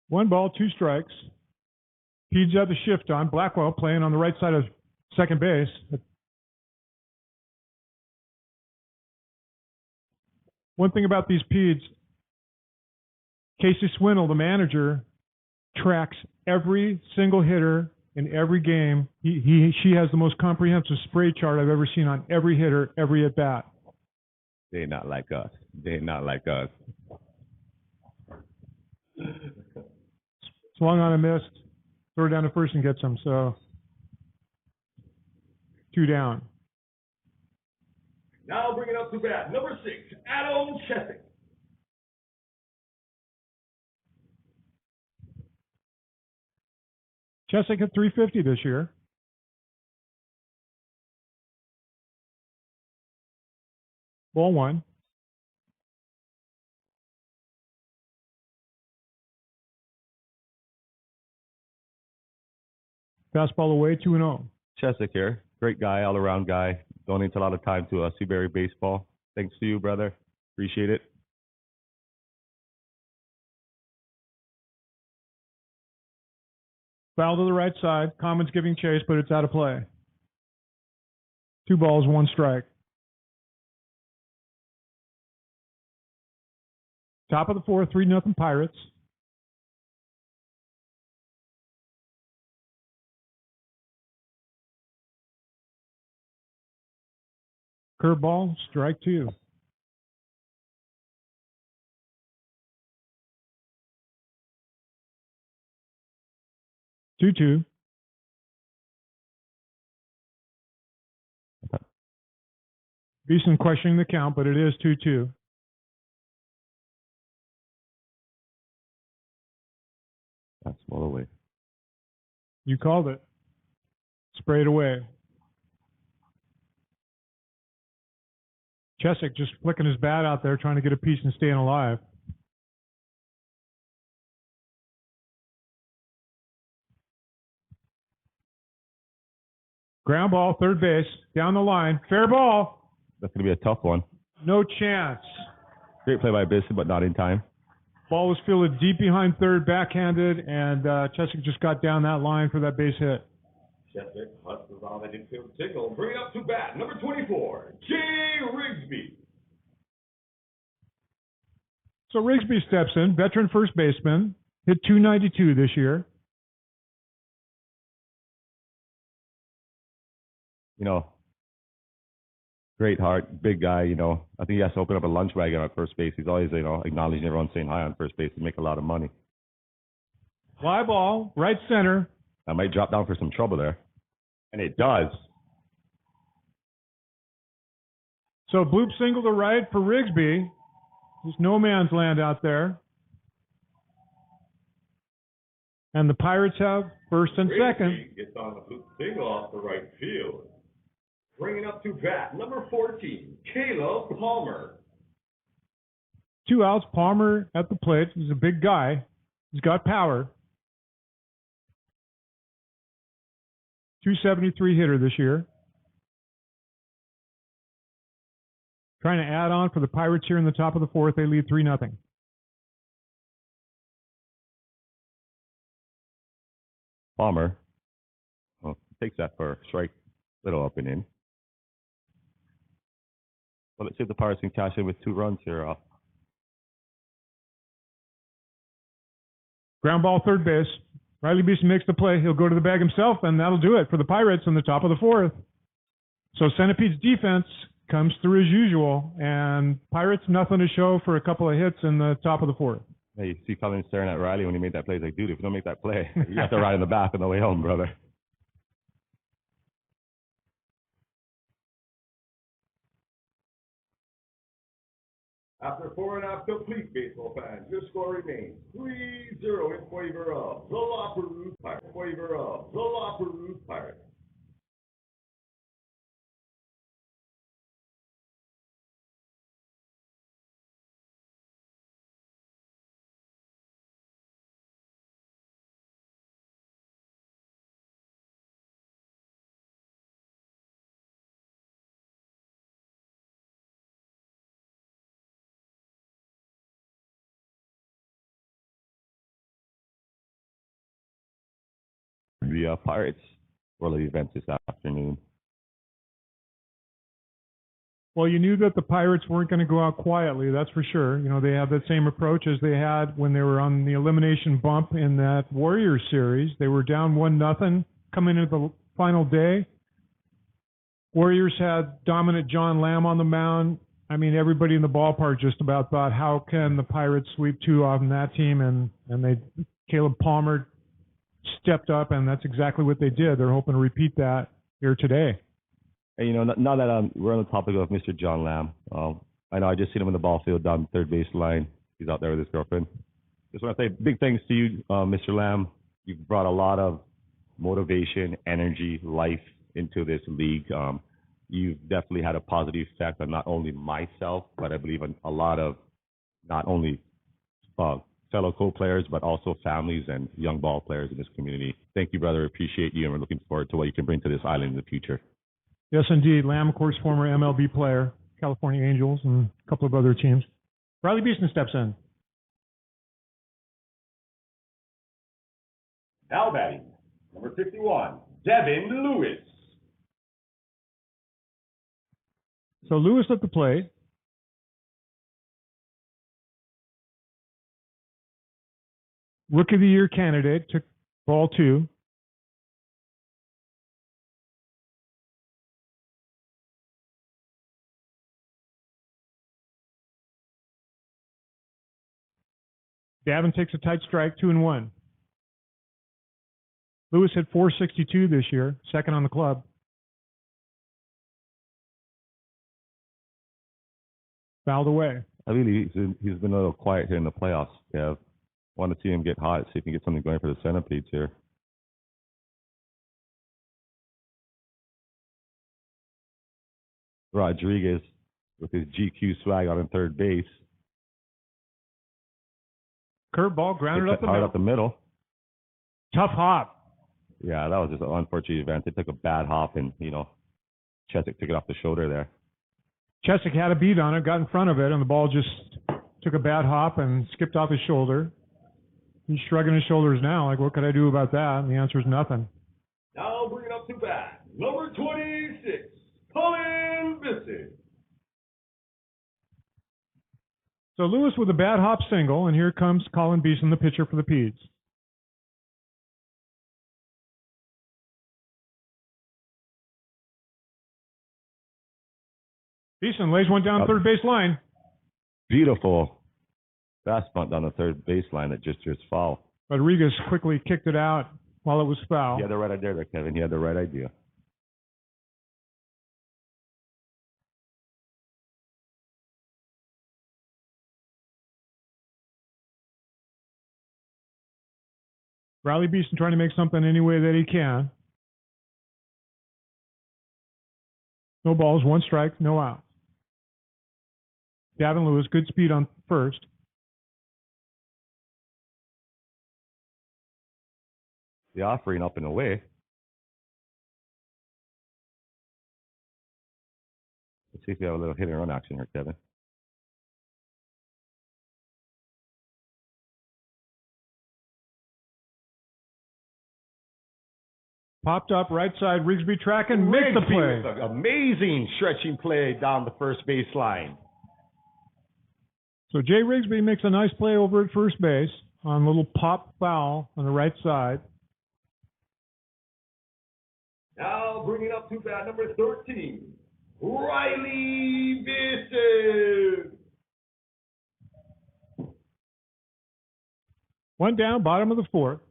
One ball, 2 strikes. Pedes had the shift on. Blackwell playing on the right side of second base. One thing about these Pedes, Casey Swindle, the manager, tracks every single hitter in every game. She has the most comprehensive spray chart I've ever seen on every hitter, every at bat.
They're not like us. They're not like us.
Swung on a missed. Throw down to first and get some. So 2 down.
Now bring it up to bat. Number 6, Adam Chesick.
Chesick hit 350 this year. Ball 1. Fastball away, 2-0.
Chesick here. Great guy, all-around guy. Donates a lot of time to Seabury Baseball. Thanks to you, brother. Appreciate it.
Foul to the right side. Common's giving chase, but it's out of play. 2 balls, 1 strike. Top of the 4th, 3-0 Pirates. Curveball, strike 2. Two. Beeson questioning the count, but it is 2-2.
That's well away.
You called it. Sprayed away. Chesick just flicking his bat out there, trying to get a piece and staying alive. Ground ball, third base, down the line. Fair ball.
That's going to be a tough one.
No chance.
Great play by Bisson, but not in time.
Ball was fielded deep behind third, backhanded, and Chesick just got down that line for that base hit.
Chesick hustles on that infield single. Bring it up to bat. Number 24, Jay Rigsby.
So Rigsby steps in, veteran first baseman, hit .292 this year.
You know, great heart, big guy, you know. I think he has to open up a lunch wagon at first base. He's always, you know, acknowledging everyone saying hi on first base to make a lot of money.
Fly ball, right center.
I might drop down for some trouble there. And it does.
So bloop single to right for Rigsby. There's no man's land out there. And the Pirates have first and second.
Rigsby gets on the bloop single off the right field. Bringing up to bat, number 14, Caleb Palmer.
2 outs, Palmer at the plate. He's a big guy. He's got power. .273 hitter this year. Trying to add on for the Pirates here in the top of the 4th. They lead 3-0.
Palmer takes that for a strike, little up and in. Well, let's see if the Pirates can cash in with 2 runs here.
Ground ball, third base. Riley Beeson makes the play. He'll go to the bag himself, and that'll do it for the Pirates in the top of the 4th. So Centipedes defense comes through as usual, and Pirates nothing to show for a couple of hits in the top of the 4th.
Hey, you see Colin staring at Riley when he made that play. He's like, dude, if you don't make that play, you have to ride in the back on the way home, brother.
After 4.5 complete, baseball fans, your score remains 3-0 in favor of the Loperoos Pirates.
the Pirates World events this afternoon?
Well, you knew that the Pirates weren't going to go out quietly, that's for sure. You know, they have that same approach as they had when they were on the elimination bump in that Warriors series. They were down 1-0 coming into the final day. Warriors had dominant John Lamb on the mound. I mean, everybody in the ballpark just about thought, how can the Pirates sweep two off in that team? And Caleb Palmer stepped up, and that's exactly what they did. They're hoping to repeat that here today.
And, you know, now that we're on the topic of Mr. John Lamb, I know I just seen him in the ball field down the third base line. He's out there with his girlfriend. Just want to say big thanks to you, Mr. Lamb. You've brought a lot of motivation, energy, life into this league. You've definitely had a positive effect on not only myself, but I believe on a lot of not only fellow co-players, but also families and young ball players in this community. Thank you, brother. Appreciate you, and we're looking forward to what you can bring to this island in the future.
Yes, indeed. Lamb, of course, former MLB player, California Angels, and a couple of other teams. Riley Beeson steps in.
Now batting, number 51, Devin Lewis.
So Lewis at the plate. Rookie of the Year candidate, took ball 2. Davin takes a tight strike, 2-1. Lewis hit .462 this year, second on the club. Fouled away.
I really, he's been a little quiet here in the playoffs, Kev. Want to see him get hot, see if he can get something going for the Centipedes here. Rodriguez with his GQ swag out in third base.
Curveball grounded up the middle.
Up the middle.
Tough hop.
Yeah, that was just an unfortunate event. They took a bad hop, and, you know, Chesick took it off the shoulder there.
Chesick had a beat on it, got in front of it, and the ball just took a bad hop and skipped off his shoulder. He's shrugging his shoulders now, like, what could I do about that? And the answer is nothing.
Now bring it up to bat, number 26, Colin Bissett.
So Lewis with a bad hop single, and here comes Colin Beeson, the pitcher for the Peds. Beeson lays one down third base line.
Beautiful fast bunt down the third baseline that just foul.
Rodriguez quickly kicked it out while it was foul.
He had the right idea there, Kevin. He had the right idea.
Riley Beeson trying to make something any way that he can. No balls, 1 strike, no outs. Davin Lewis, good speed on first.
The offering up and away. Let's see if we have a little hit and run action here, Kevin.
Popped up, right side, Rigsby tracking, makes the play.
With an amazing stretching play down the first baseline.
So Jay Rigsby makes a nice play over at first base on a little pop foul on the right side.
Now bringing up to bat, number 13, Riley Beeson.
1 down, bottom of the 4th.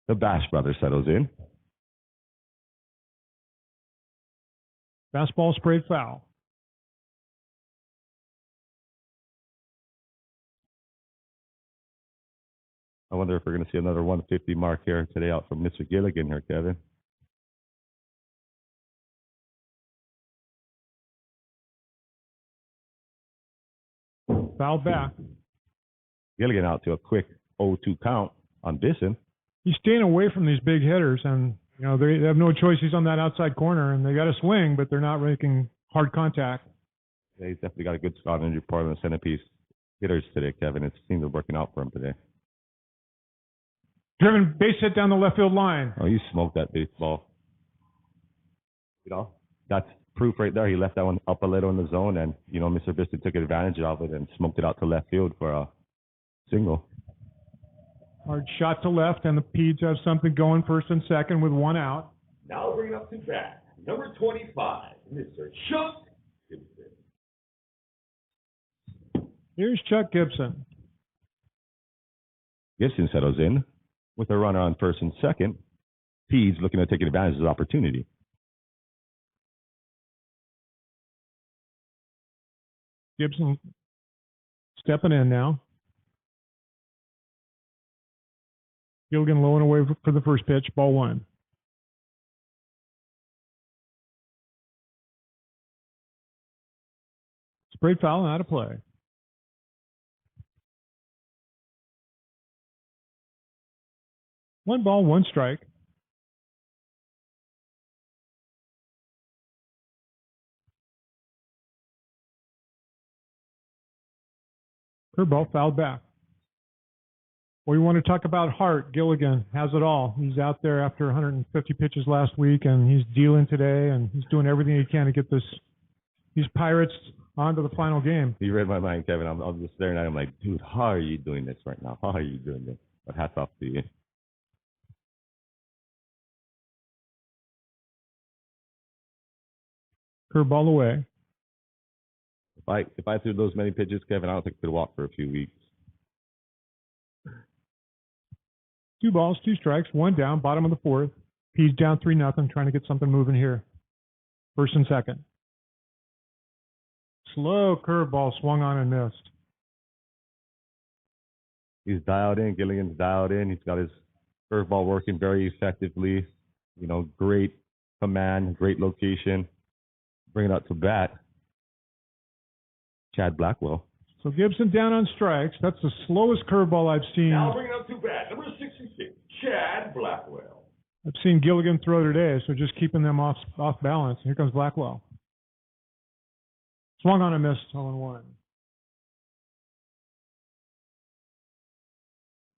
The Bash brother settles in.
Fastball sprayed foul.
I wonder if we're going to see another 150 mark here today out from Mr. Gilligan here, Kevin.
Foul back.
Gilligan out to a quick 0-2 count on Beeson.
He's staying away from these big hitters, and you know they have no choice. He's on that outside corner, and they got to swing, but they're not making hard contact.
Yeah, he's definitely got a good spot in your part of the Centipedes hitters today, Kevin. It seems to be working out for him today.
Driven base hit down the left field line.
Oh, you smoked that baseball. You know, that's proof right there. He left that one up a little in the zone, and, you know, Mr. Vista took advantage of it and smoked it out to left field for a single.
Hard shot to left, and the Peds have something going first and second with one out.
Now bring it up to bat. Number 25, Mr. Chuck Gibson.
Here's Chuck Gibson.
Gibson settles in with a runner on first and second. Peds looking to take advantage of his opportunity.
Gibson stepping in now. Gilligan low and away for the first pitch, ball one. Sprayed foul and out of play. One ball, one strike. Curveball fouled back. We want to talk about Hart. Gilligan has it all. He's out there after 150 pitches last week, and he's dealing today, and he's doing everything he can to get these Pirates onto the final game.
You read my mind, Kevin. I'm just staring at him like, dude, how are you doing this right now? How are you doing this? But hats off to you.
Curveball away.
If I threw those many pitches, Kevin, I don't think I could walk for a few weeks.
2 balls, 2 strikes, 1 down, bottom of the fourth. P's down 3-0, trying to get something moving here. First and second. Slow curveball swung on and missed.
He's dialed in. Gilligan's dialed in. He's got his curveball working very effectively. You know, great command, great location. Bring it out to bat. Chad Blackwell.
So Gibson down on strikes. That's the slowest curveball I've seen.
Now bring it up to bat. Number 66, Chad Blackwell.
I've seen Gilligan throw today, so just keeping them off balance. Here comes Blackwell. Swung on and missed, 0-1.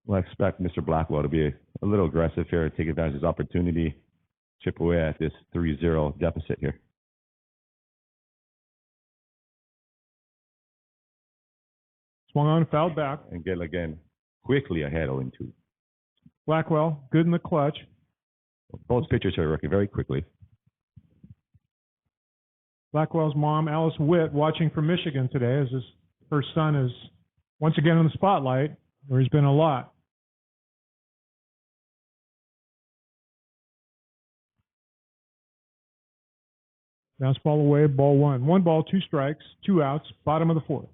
Well, I expect Mr. Blackwell to be a little aggressive here, take advantage of his opportunity, chip away at this 3-0 deficit here.
Swung on, fouled back.
And get again quickly ahead 0-2.
Blackwell, good in the clutch.
Both pitchers are working very quickly.
Blackwell's mom, Alice Witt, watching from Michigan today as her son is once again in the spotlight, where he's been a lot. Bounce ball away, ball one. 1 ball, 2 strikes, 2 outs, bottom of the fourth.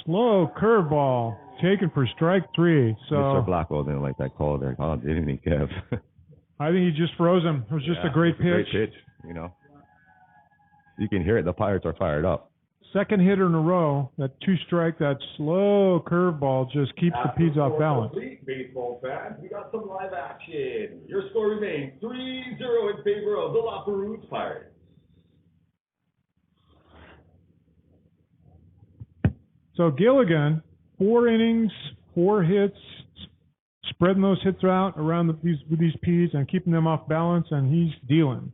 Slow curveball taken for strike 3. So
Mr. Blackwell didn't like that call there. Oh, didn't he, Kev?
I think he just froze him. It was just a great pitch.
Great pitch, you know. You can hear it. The Pirates are fired up.
Second hitter in a row. That 2-strike, that slow curveball just keeps the Peds off balance.
Baseball fans, we got some live action. Your score remains 3-0 in favor of the La Perouse Pirates.
So Gilligan, 4 innings, 4 hits, spreading those hits out around with these P's and keeping them off balance, and he's dealing.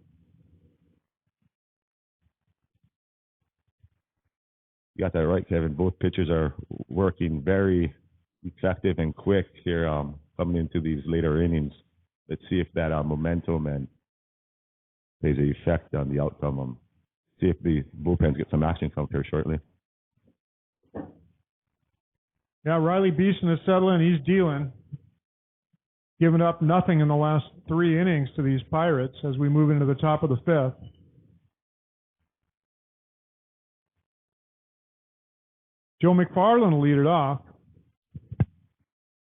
You got that right, Kevin. Both pitchers are working very effective and quick here coming into these later innings. Let's see if that momentum and plays an effect on the outcome. See if the bullpens get some action come here shortly.
Yeah, Riley Beeson is settling. He's dealing. Giving up nothing in the last 3 innings to these Pirates as we move into the top of the 5th. Joe McFarland will lead it off.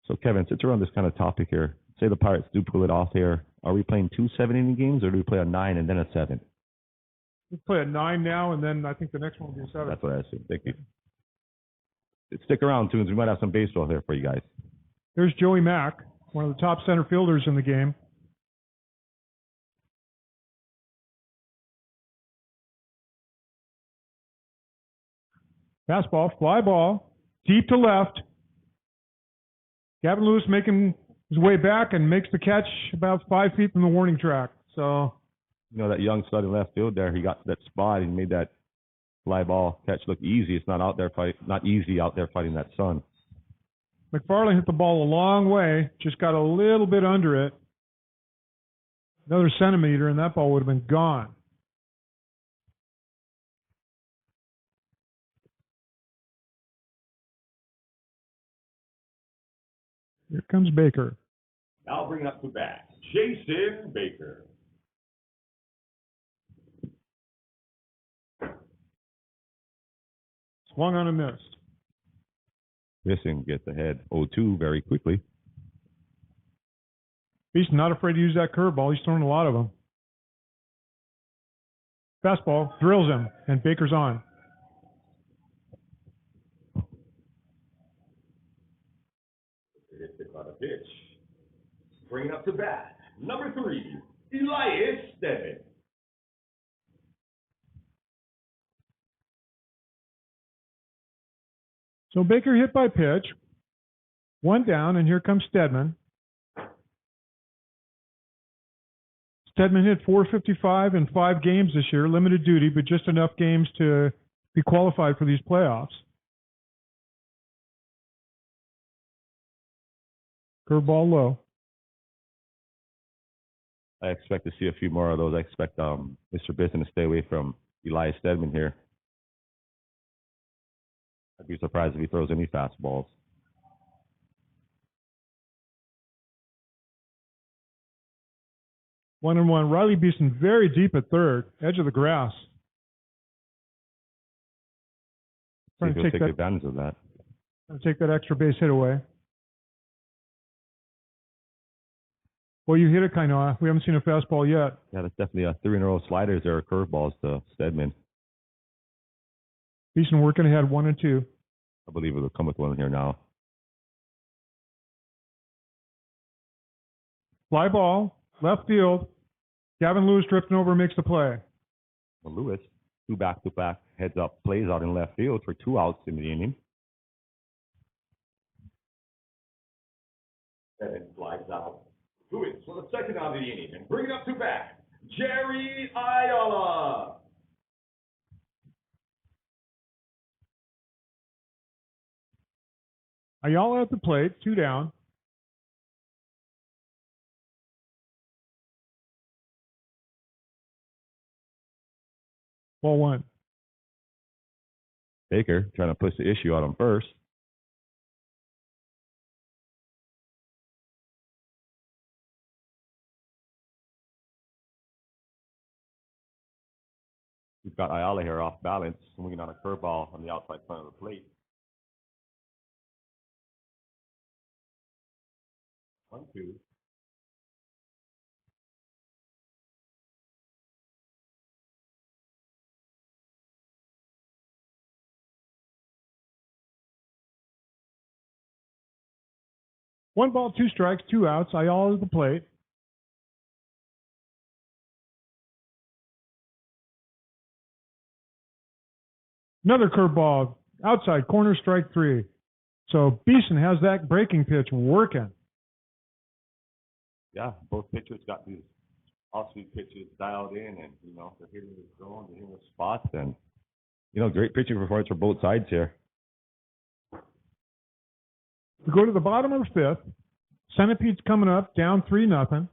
So, Kevin, since we're on this kind of topic here, say the Pirates do pull it off here. Are we playing 2 7-inning games, or do we play a 9 and then a 7?
We play a 9 now, and then I think the next one will be a 7.
That's what I assume. Thank you. Stick around, Tunes. We might have some baseball here for you guys.
There's Joey Mack, one of the top center fielders in the game. Fastball, fly ball, deep to left. Gavin Lewis making his way back and makes the catch about 5 feet from the warning track. So,
You know, that young stud in left field there, he got to that spot and made that fly ball catch look easy. It's not easy out there fighting that sun.
McFarland hit the ball a long way, just got a little bit under it. Another centimeter, and that ball would have been gone. Here comes Baker.
Now bring up to bat, Jason Baker.
Swung on and missed.
Bissing gets ahead 0-2 very quickly.
He's not afraid to use that curveball. He's thrown a lot of them. Fastball drills him, and Baker's on.
It's on a pitch. Bring up to bat, number 3, Elias Stedman.
So Baker hit by pitch. One down, and here comes Stedman. Stedman hit .455 in 5 games this year, limited duty, but just enough games to be qualified for these playoffs. Curveball low.
I expect to see a few more of those. I expect Mr. Bisson to stay away from Elias Stedman here. I'd be surprised if he throws any fastballs.
One and one. Riley Beeson very deep at third, edge of the grass.
See if he'll take advantage of that.
Take that extra base hit away. Well, you hit it, kind of. We haven't seen a fastball yet.
Yeah, that's definitely a 3-in-a-row sliders there, curveballs to Stedman.
Beeson working ahead 1 and 2.
I believe it'll come with one here now.
Fly ball, left field. Gavin Lewis drifting over, makes the play.
Well, Lewis, 2 back-to-back heads-up plays out in left field for 2 outs in the inning.
Stedman flies out. Lewis for the second out of the inning, and bring it up to bat, Jerry Ayala.
Ayala at the plate, 2 down. Ball 1.
Baker trying to push the issue out on first. We've got Ayala here off balance, swinging on a curveball on the outside front of the plate. 1-2.
One ball, 2 strikes, 2 outs. Ayala at the plate. Another curveball, outside corner, strike 3. So Beeson has that breaking pitch working.
Yeah, both pitchers got these off-speed pitches dialed in, and they're hitting the zone, they're hitting the spots, and great pitching performance for both sides here.
We go to the bottom of the 5th. Centipedes coming up, down 3-0.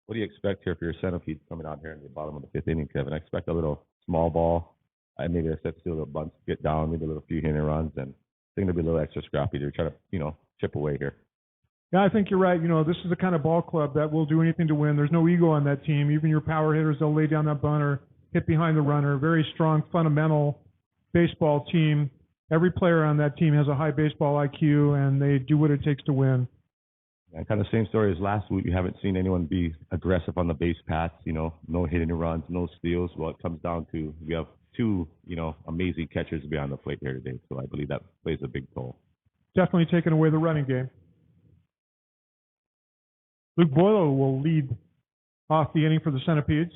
What do you expect here for your Centipedes coming out here in the bottom of the 5th inning, Kevin? I expect a little small ball, maybe a set steal, a bunt, get down, maybe a little few hitting runs, and I think it'll be a little extra scrappy to try to chip away here.
Yeah, I think you're right. This is the kind of ball club that will do anything to win. There's no ego on that team. Even your power hitters, they'll lay down that bunter, hit behind the runner. Very strong, fundamental baseball team. Every player on that team has a high baseball IQ, and they do what it takes to win.
And kind of same story as last week. We haven't seen anyone be aggressive on the base paths, no hitting runs, no steals. Well, it comes down to we have 2, amazing catchers behind the plate here today. So I believe that plays a big toll.
Definitely taking away the running game. Luke Boyle will lead off the inning for the Centipedes.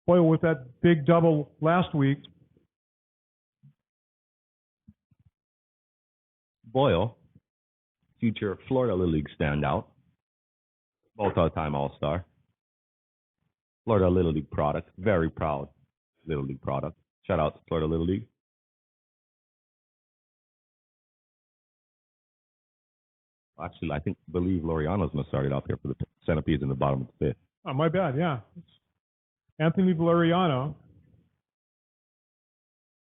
Boyle with that big double last week.
Boyle, future Florida Little League standout, multi-time All-Star, Florida Little League product, very proud Little League product. Shout out to Florida Little League. Actually, believe Laureano's going to start it off here for the Centipedes in the bottom of the fifth.
Oh, my bad, yeah. Anthony Valeriano.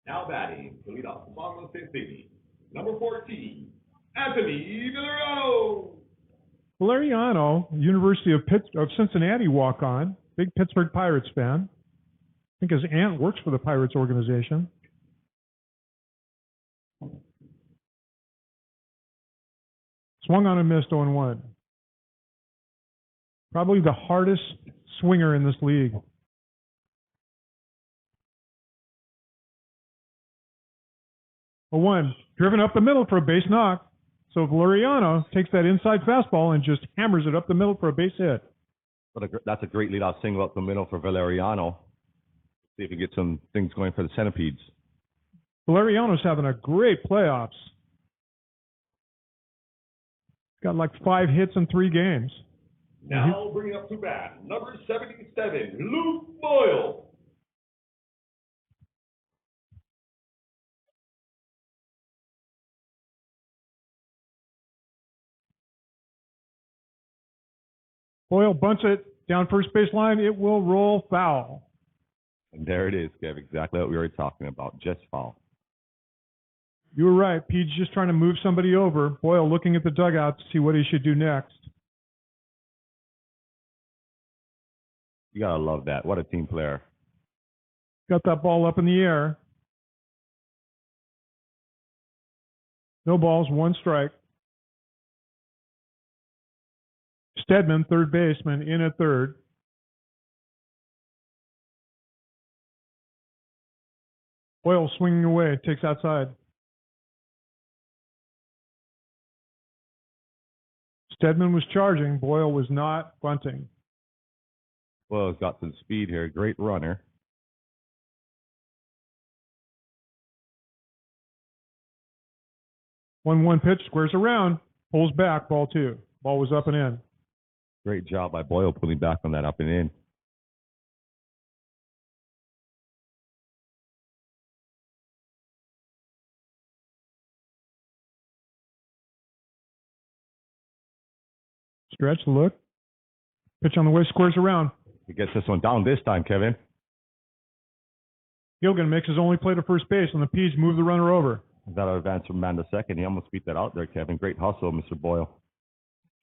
Now batting to lead off the bottom of the fifth inning, number 14, Anthony Valeriano.
Valeriano, University of Cincinnati walk-on, big Pittsburgh Pirates fan. I think his aunt works for the Pirates organization. Swung on and missed 0-1. Probably the hardest swinger in this league. A 1, driven up the middle for a base knock. So Valeriano takes that inside fastball and just hammers it up the middle for a base hit.
That's a great leadoff single up the middle for Valeriano. See if he gets some things going for the Centipedes.
Valeriano's having a great playoffs. Got like 5 hits in 3 games.
Now bringing up to bat, number 77, Luke Boyle.
Boyle bunts it down first base line. It will roll foul.
And there it is, Kev. Exactly what we were talking about. Just foul.
You were right. Pete's just trying to move somebody over. Boyle looking at the dugout to see what he should do next.
You got to love that. What a team player.
Got that ball up in the air. No balls, 1 strike. Stedman, third baseman, in at third. Boyle swinging away, takes outside. Stedman was charging. Boyle was not bunting.
Boyle's got some speed here. Great runner.
One pitch, squares around, pulls back, ball 2. Ball was up and in.
Great job by Boyle pulling back on that up and in.
Stretch, look. Pitch on the way, squares around.
He gets this one down this time, Kevin.
Gilligan makes his only play to first base, and the P's move the runner over.
That advance from man to second. He almost beat that out there, Kevin. Great hustle, Mr. Boyle.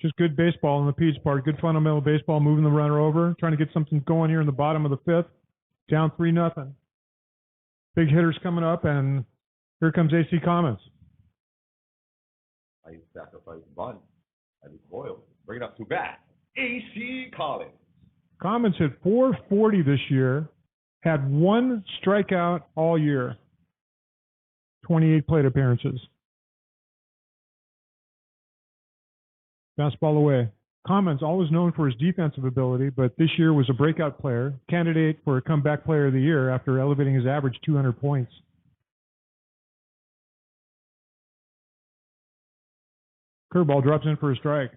Just good baseball on the P's part. Good fundamental baseball, moving the runner over. Trying to get something going here in the bottom of the 5th. Down 3-0. Big hitters coming up, and here comes AC Commons.
Nice sacrifice bunt. That is Boyle. Bring it up to bat. AC Collins.
Commons hit .440 this year. Had 1 strikeout all year. 28 plate appearances. Fastball away. Commons, always known for his defensive ability, but this year was a breakout player, candidate for a comeback player of the year after elevating his average 200 points. Curveball drops in for a strike.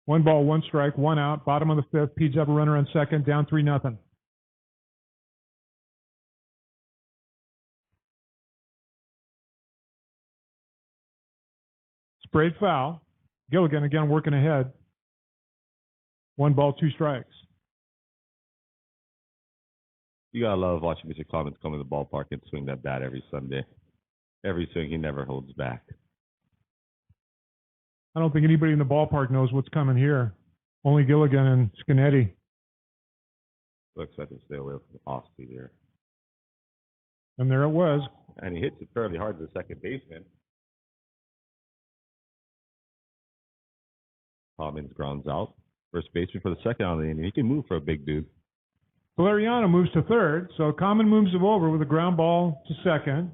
1 ball, 1 strike, 1 out, bottom of the 5th. Pete's up a runner on second, down 3-0. Sprayed foul. Gilligan again working ahead. 1 ball, 2 strikes.
You gotta love watching Mr. Commons come to the ballpark and swing that bat every Sunday. Every swing, he never holds back.
I don't think anybody in the ballpark knows what's coming here. Only Gilligan and Scanetti.
Looks like to stay away from the off-speed here.
And there it was.
And he hits it fairly hard to the second baseman. Commons grounds out. First baseman for the second out of the inning. He can move for a big dude.
Valeriano moves to third, so Common moves him over with a ground ball to second.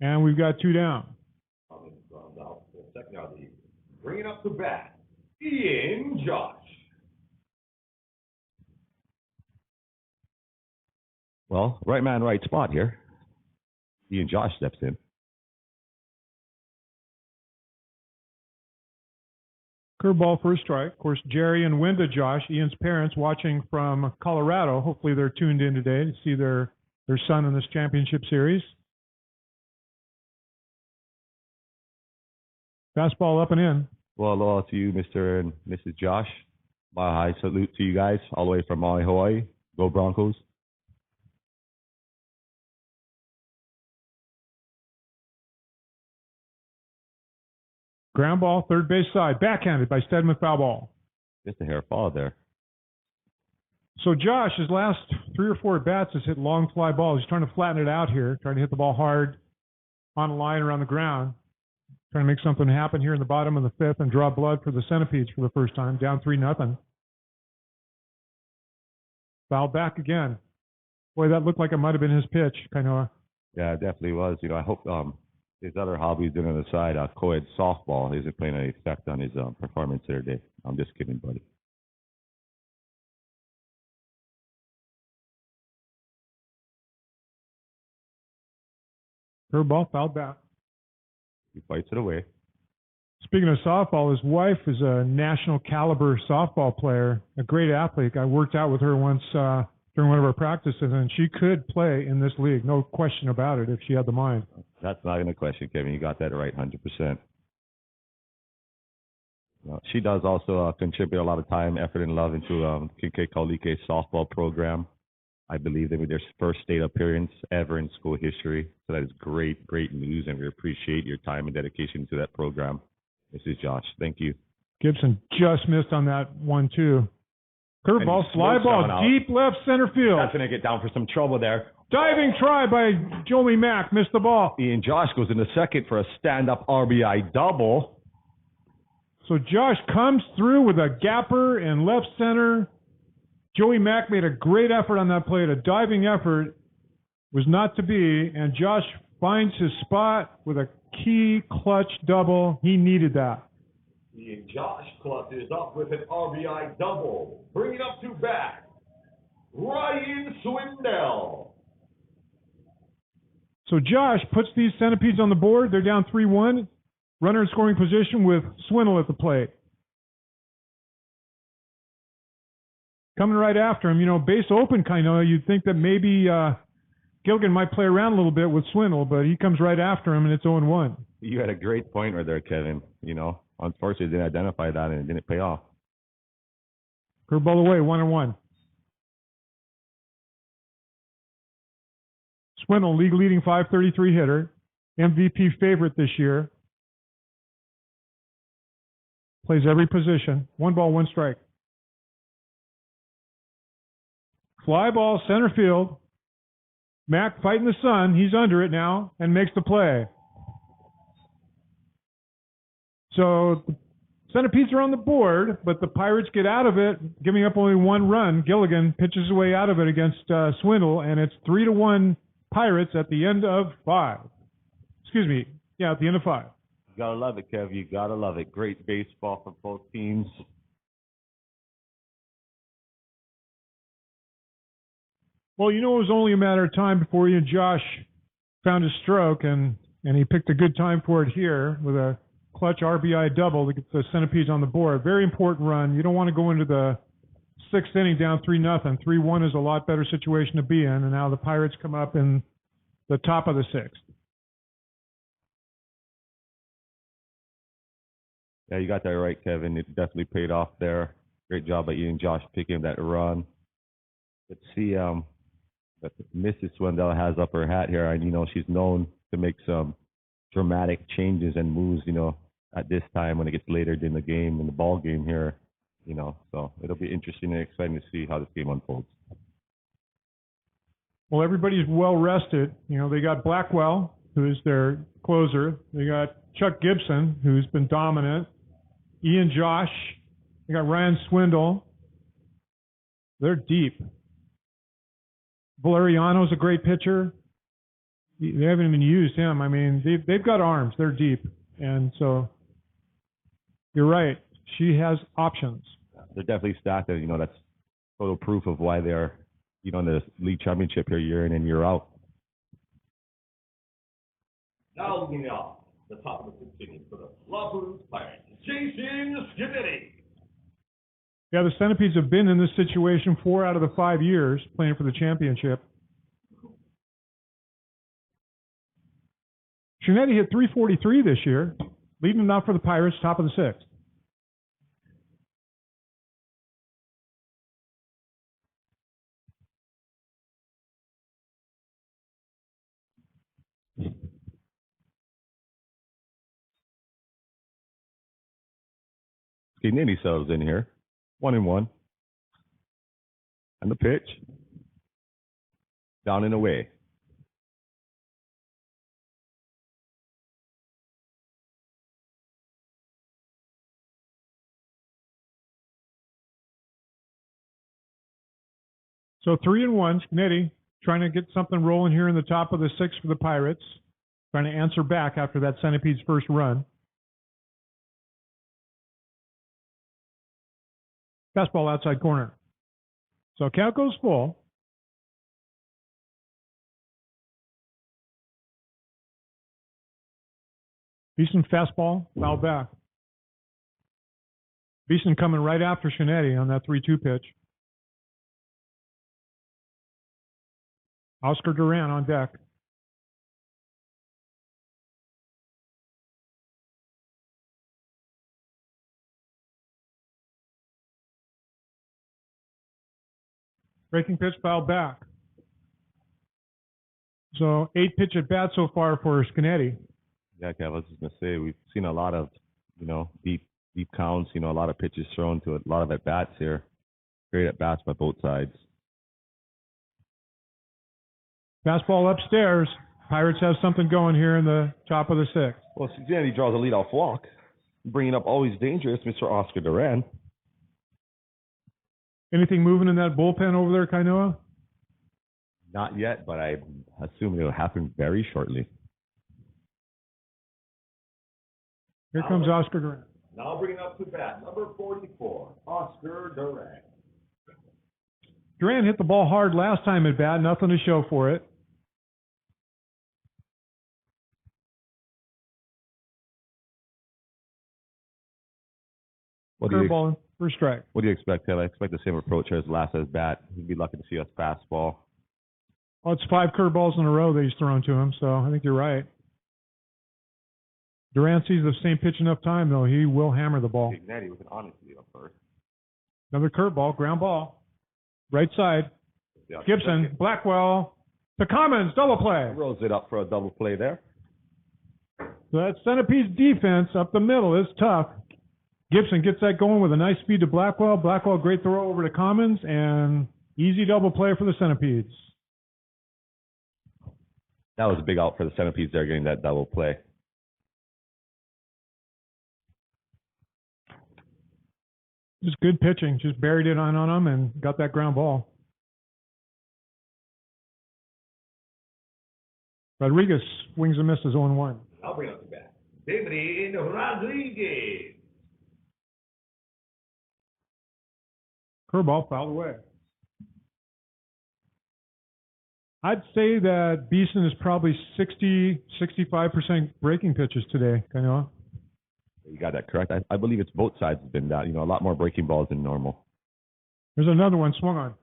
And we've got 2 down.
Commons grounds out for the second out of the inning. Bringing up to bat, Ian Josh.
Well, right man, right spot here. Ian Josh steps in.
Curveball first strike. Of course, Jerry and Wenda Josh, Ian's parents, watching from Colorado. Hopefully they're tuned in today to see their son in this championship series. Fastball up and in.
Well, aloha to you, Mr. and Mrs. Josh. My high salute to you guys all the way from Maui, Hawaii. Go Broncos.
Ground ball, third base side, backhanded by Stedman, foul ball.
Just a hair fall there.
So Josh, his last 3 or 4 at-bats has hit long fly balls. He's trying to flatten it out here, trying to hit the ball hard on a line around the ground, trying to make something happen here in the bottom of the 5th and draw blood for the Centipedes for the first time, down 3-0. Foul back again. Boy, that looked like it might have been his pitch, Kainoa.
Yeah, it definitely was. You know, I hope his other hobby he's doing on the side, co-ed softball, isn't playing any effect on his performance here today. I'm just kidding, buddy.
Curveball, fouled back.
He fights it away.
Speaking of softball, his wife is a national caliber softball player, a great athlete. I worked out with her once during one of our practices, and she could play in this league, no question about it, if she had the mind.
That's not even a question, Kevin. You got that right 100%. She does also contribute a lot of time, effort, and love into Kincaid Kaulike's softball program. I believe they made their first state appearance ever in school history. So that is great, great news, and we appreciate your time and dedication to that program. This is Josh. Thank you.
Gibson just missed on that one, too. Curveball, fly ball, deep left center field.
That's going to get down for some trouble there.
Diving try by Joey Mack, missed the ball.
Ian Josh goes into second for a stand-up RBI double.
So Josh comes through with a gapper in left center. Joey Mack made a great effort on that play. A diving effort was not to be, and Josh finds his spot with a key clutch double. He needed that.
Ian Josh clutches up with an RBI double. Bringing up to bat, Ryan Swindell.
So Josh puts these Centipedes on the board. They're down 3-1. Runner in scoring position with Swindell at the plate. Coming right after him, you know, base open kind of. You'd think that maybe Gilligan might play around a little bit with Swindell, but he comes right after him, and it's 0-1.
You had a great point right there, Kevin. You know, unfortunately, didn't identify that, and it didn't pay off.
Curveball away, 1-1. Swindell, league leading .533 hitter, MVP favorite this year. Plays every position. 1 ball, 1 strike. Fly ball, center field. Mack fighting the sun. He's under it now and makes the play. So the Centipedes are on the board, but the Pirates get out of it, giving up only 1 run. Gilligan pitches his way out of it against Swindell, and it's 3-1 Pirates at the end of 5. Excuse me. Yeah, at the end of 5.
You gotta love it, Kev. You gotta love it. Great baseball for both teams.
Well, you know, it was only a matter of time before Ian Josh found his stroke, and he picked a good time for it here with a clutch RBI double to get the Centipedes on the board. Very important run. You don't want to go into the 6th inning down 3-0. 3-1 is a lot better situation to be in, and now the Pirates come up in the top of the 6th.
Yeah, you got that right, Kevin. It definitely paid off there. Great job by Ian Josh picking that run. Let's see that Mrs. Swindell has up her hat here, and you know she's known to make some dramatic changes and moves. You know, at this time when it gets later in the game, in the ball game here, you know, so it'll be interesting and exciting to see how this game unfolds.
Well, everybody's well rested. You know, they got Blackwell, who is their closer. They got Chuck Gibson, who's been dominant. Ian Josh. They got Ryan Swindell. They're deep. Valeriano's a great pitcher. They haven't even used him. I mean, they've got arms. They're deep. And so you're right. She has options.
They're definitely stacked. And, you know, that's total proof of why they're, you know, in the league championship here year in and year out.
Now looking off the top of the 6 innings for the Lawboots Pirates, Jason Schimetti.
Yeah, the Centipedes have been in this situation 4 out of the 5 years playing for the championship. Schimetti hit .343 this year, leading them out for the Pirates, top of the 6th.
Skinny sells in here. 1-1. And the pitch. Down and away.
So 3-1, Schimetti trying to get something rolling here in the top of the 6th for the Pirates. Trying to answer back after that Centipede's first run. Fastball outside corner. So count goes full. Beeson fastball, foul back. Beeson coming right after Schimetti on that 3-2 pitch. Oscar Duran on deck. Breaking pitch, foul back. So 8 pitch at bat so far for Schimetti.
Yeah, Kev, I was just going to say, we've seen a lot of, you know, deep counts, you know, a lot of pitches thrown to a lot of at-bats here. Great at-bats by both sides.
Fastball upstairs. Pirates have something going here in the top of the 6th.
Well, Cincinnati draws a leadoff walk, bringing up always dangerous Mr. Oscar Duran.
Anything moving in that bullpen over there, Kainoa?
Not yet, but I assume it will happen very shortly.
Here comes Oscar Duran.
Now bringing up to bat, number 44, Oscar Duran.
Duran hit the ball hard last time at bat, nothing to show for it. Curveball for strike.
What do you expect, Ted? I expect the same approach as last at bat. He'd be lucky to see us fastball.
Well, it's 5 curveballs in a row that he's thrown to him, so I think you're right. Duran sees the same pitch enough time, though. He will hammer the ball.
Cincinnati with an honest lead up first.
Another curveball, ground ball. Right side.
Yeah,
Gibson,
second.
Blackwell to Commons, double play.
Rolls it up for a double play there.
So that Centipedes defense up the middle is tough. Gibson gets that going with a nice speed to Blackwell. Blackwell, great throw over to Commons, and easy double play for the Centipedes.
That was a big out for the Centipedes there, getting that double play.
Just good pitching. Just buried it on them and got that ground ball. Rodriguez swings and misses 0-1.
I'll bring up the bat. David Rodriguez.
Curveball fouled away. I'd say that Beeson is probably 65% breaking pitches today, Kainoa.
You got that correct. I believe it's both sides have been down. You know, a lot more breaking balls than normal.
There's another one swung on.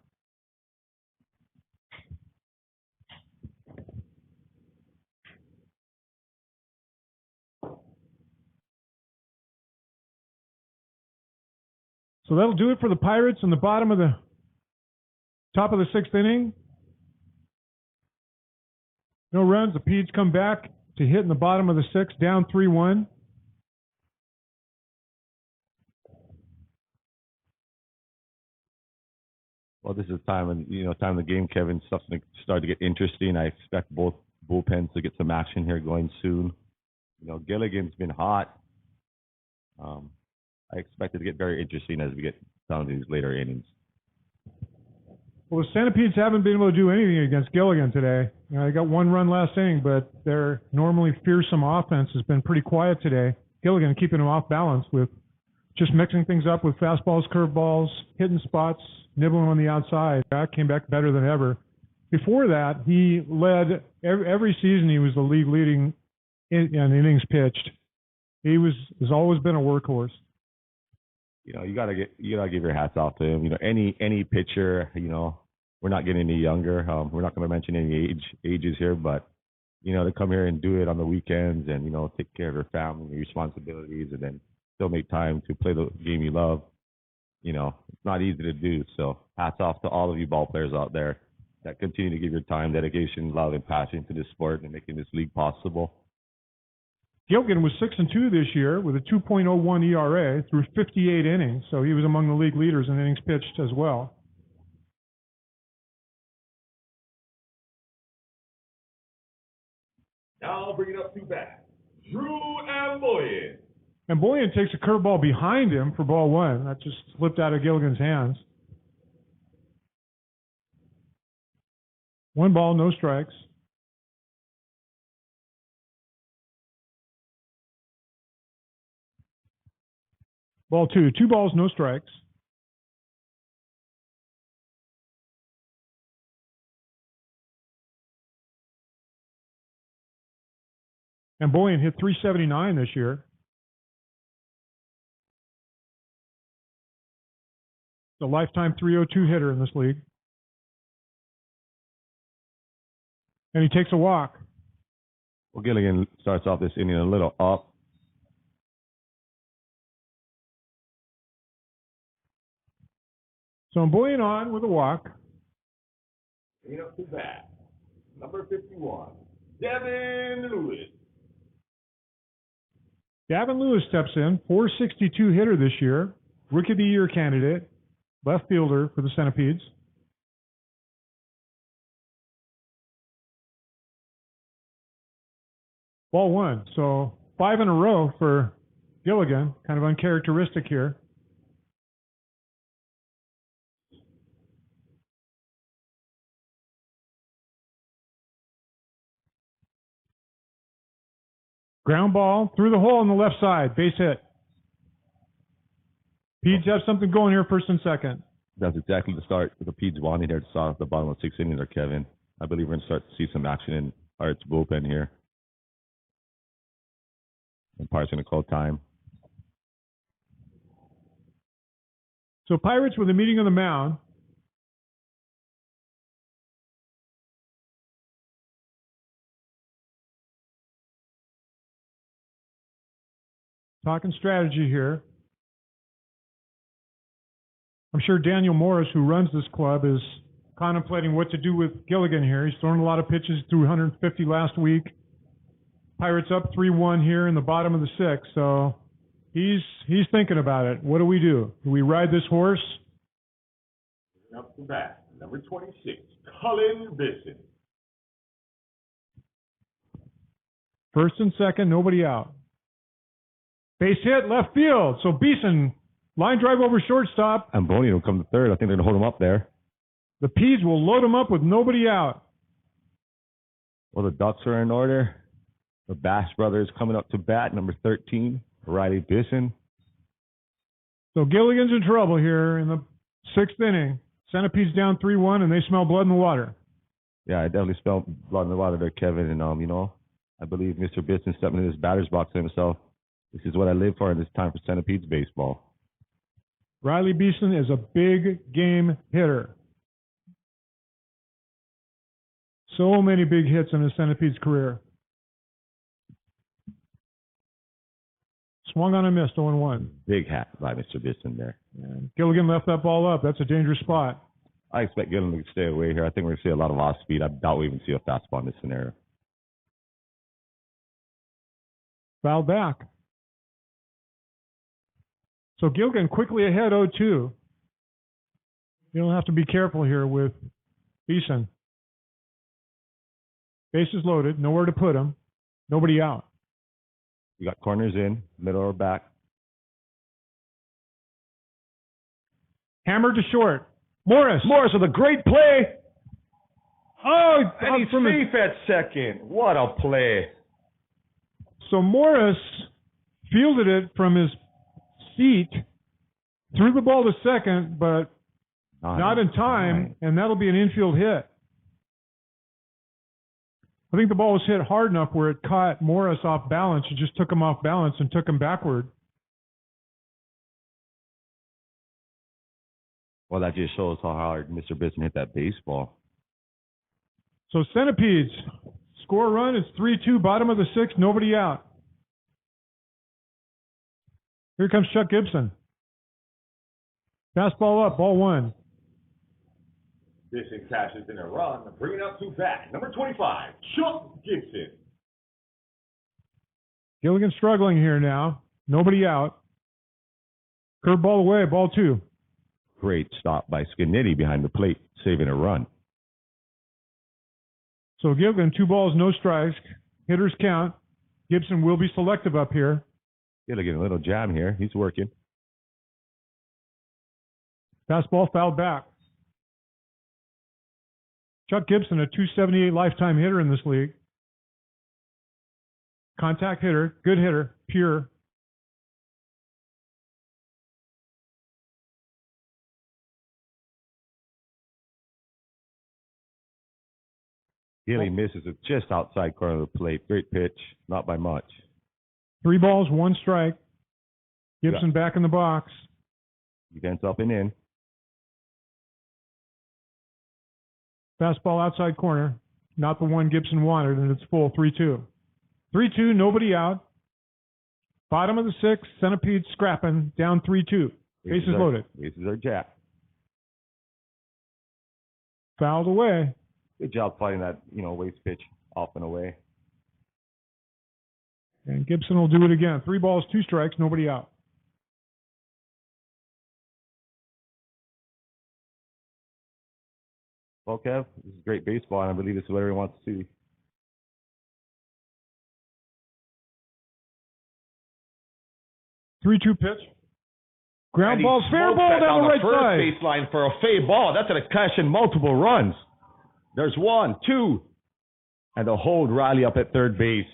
So that'll do it for the Pirates in the top of the 6th inning. No runs. The Pedes come back to hit in the bottom of the 6th, down 3-1.
Well, this is time of the game, Kevin. Stuff's going to start to get interesting. I expect both bullpens to get some action here going soon. You know, Gilligan's been hot. I expect it to get very interesting as we get down to these later innings.
Well, the Centipedes haven't been able to do anything against Gilligan today. They got 1 run last inning, but their normally fearsome offense has been pretty quiet today. Gilligan keeping them off balance with just mixing things up with fastballs, curveballs, hitting spots, nibbling on the outside. That came back better than ever. Before that, he led every season. He was the league leading in innings pitched. Has always been a workhorse.
You know, you gotta give your hats off to him. You know, any pitcher. You know, we're not getting any younger. We're not going to mention any ages here, but you know, to come here and do it on the weekends and you know take care of your family, your responsibilities, and then still make time to play the game you love. You know, it's not easy to do. So hats off to all of you ball players out there that continue to give your time, dedication, love, and passion to this sport and making this league possible.
Gilligan was 6-2 this year with a 2.01 ERA through 58 innings, so he was among the league leaders in innings pitched as well.
Now I'll bring it up to bat. Drew Amboyan.
And Boyan takes a curveball behind him for ball one. That just slipped out of Gilligan's hands. 1 ball, no strikes. Ball 2, 2 balls, no strikes. And Boyan hit .379 this year. The lifetime .302 hitter in this league. And he takes a walk.
Well, Gilligan starts off this inning a little up.
So Boyan on with a walk.
Bring it up to bat. Number 51, Devin Lewis.
Gavin Lewis steps in, .462 hitter this year, Rookie of the Year candidate, left fielder for the Centipedes. Ball 1. So 5 in a row for Gilligan, kind of uncharacteristic here. Ground ball through the hole on the left side, base hit. Peds have something going here, first and second.
That's exactly the start the Peds wanted there to start off the bottom of the 6th inning there, Kevin. I believe we're going to start to see some action in Pirates bullpen here. And Pirates going to call time.
So Pirates with a meeting on the mound. Talking strategy here. I'm sure Daniel Morris, who runs this club, is contemplating what to do with Gilligan here. He's thrown a lot of pitches, threw 150 last week. Pirates up 3-1 here in the bottom of the 6th, so he's thinking about it. What do we do? Do we ride this horse?
Up to bat. Number 26, Colin Bisson.
First and second, nobody out. Base hit, left field. So Beeson, line drive over shortstop.
And Boney will come to third. I think they're going to hold him up there.
The Peds will load him up with nobody out.
Well, the Ducks are in order. The Bass brothers coming up to bat, number 13, Riley Bisson.
So Gilligan's in trouble here in the 6th inning. Centipedes down 3-1, and they smell blood in the water.
Yeah, I definitely smell blood in the water there, Kevin. And, you know, I believe Mr. Bisson stepping in his batter's box himself. This is what I live for in this time for Centipedes baseball.
Riley Beeson is a big game hitter. So many big hits in his Centipedes career. Swung on and missed, 0-1.
Big hat by Mr. Bisson there.
And Gilligan left that ball up. That's a dangerous spot.
I expect Gilligan to stay away here. I think we're going to see a lot of off speed. I doubt we even see a fastball in this scenario.
Foul back. So Gilligan quickly ahead 0-2. You'll have to be careful here with Beeson. Bases loaded, nowhere to put him, nobody out.
You got corners in, middle or back.
Hammered to short. Morris
with a great play.
Oh,
And he's safe at second. What a play.
So Morris fielded it from his seat, threw the ball to second, but not in time, and that'll be an infield hit. I think the ball was hit hard enough where it caught Morris off balance and just took him off balance and took him backward.
Well, that just shows how hard Mr. Bisson hit that baseball.
So Centipedes score a run. It's 3-2, bottom of the sixth, nobody out. Here comes Chuck Gibson. Fastball up, ball one.
Bisson cashes in a run, bringing up to bat. Number 25, Chuck Gibson.
Gilligan struggling here now. Nobody out. Curveball away, ball two.
Great stop by Skinnity behind the plate, saving a run.
So Gilligan, 2 balls, no strikes. Hitters count. Gibson will be selective up here.
Gilligan, a little jam here. He's working.
Fastball fouled back. Chuck Gibson, a .278 lifetime hitter in this league. Contact hitter, good hitter, pure.
Gilly misses it just outside corner of the plate. Great pitch, not by much.
3 balls, 1 strike. Gibson back in the box.
Defense up and in.
Fastball outside corner. Not the one Gibson wanted, and it's full 3-2. 3-2, nobody out. Bottom of the sixth, Centipedes scrapping, down 3-2. Bases loaded.
Bases are jacked.
Fouled away.
Good job fighting that, waste pitch off and away.
And Gibson will do it again. 3 balls, 2 strikes, nobody out.
Well, Kev, this is great baseball, and I believe this is what everyone wants to see.
Three-two pitch. Ground ball, fair ball down the right side.
First baseline for a fade ball. That's going to cash in multiple runs. There's 1, 2, and the hold rally up at third base.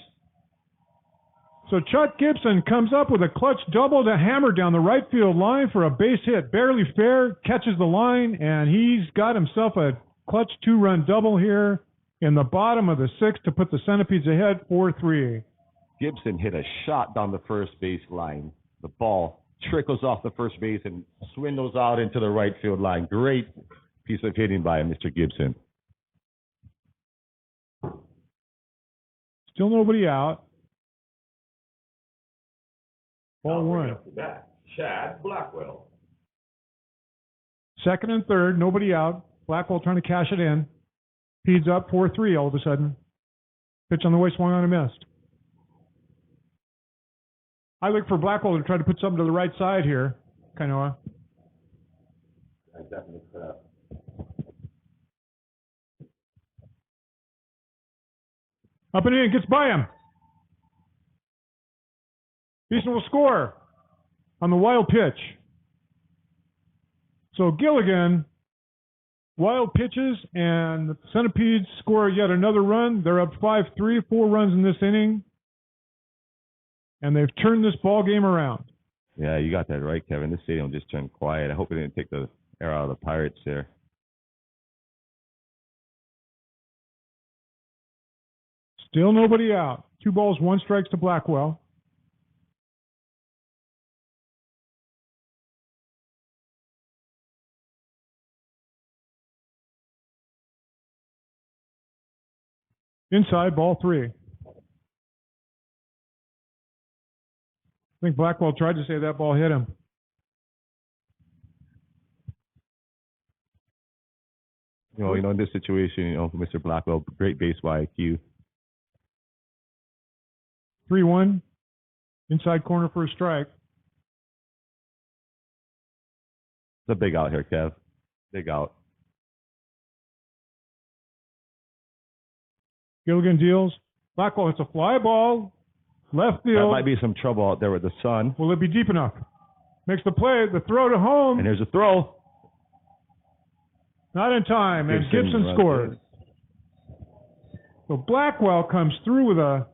So Chuck Gibson comes up with a clutch double to hammer down the right field line for a base hit. Barely fair, catches the line, and he's got himself a clutch 2-run double here in the bottom of the sixth to put the Centipedes ahead 4-3.
Gibson hit a shot down the first base line. The ball trickles off the first base and swindles out into the right field line. Great piece of hitting by Mr. Gibson.
Still nobody out. Ball one.
Chad Blackwell.
Second and third, nobody out. Blackwell trying to cash it in. Pedes up 4-3 all of a sudden. Pitch on the way, swung on and missed. I look for Blackwell to try to put something to the right side here, Kainoa.
I definitely put up.
Up and in, gets by him. Beeson will score on the wild pitch. So Gilligan, wild pitches, and the Centipedes score yet another run. They're up 5-3, 4 runs in this inning. And they've turned this ball game around.
Yeah, you got that right, Kevin. This stadium just turned quiet. I hope it didn't take the air out of the Pirates there.
Still nobody out. 2 balls, 1 strikes to Blackwell. Inside, ball 3. I think Blackwell tried to say that ball hit him.
In this situation, Mr. Blackwell, great baseball IQ.
3-1. Inside corner for a strike.
It's a big out here, Kev. Big out.
Gilligan deals. Blackwell hits a fly ball. Left field.
That might be some trouble out there with the sun.
Will it be deep enough? Makes the play, the throw to home.
And here's a throw.
Not in time, and Gibson scores. So Blackwell comes through with a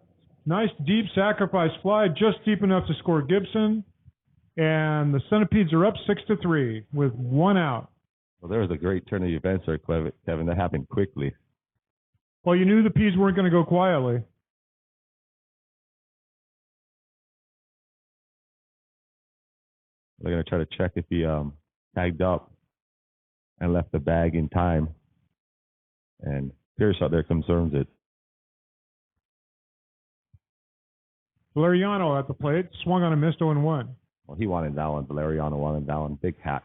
nice deep sacrifice fly, just deep enough to score Gibson. And the Centipedes are up 6-3 with 1 out.
Well, there was a great turn of events there, Kevin. That happened quickly.
Well, you knew the Peas weren't going to go quietly.
They're going to try to check if he tagged up and left the bag in time. And Pierce out there confirms it.
Valeriano at the plate, swung on a missed 0-1.
Well, he wanted that one. Valeriano wanted that one. Big hat.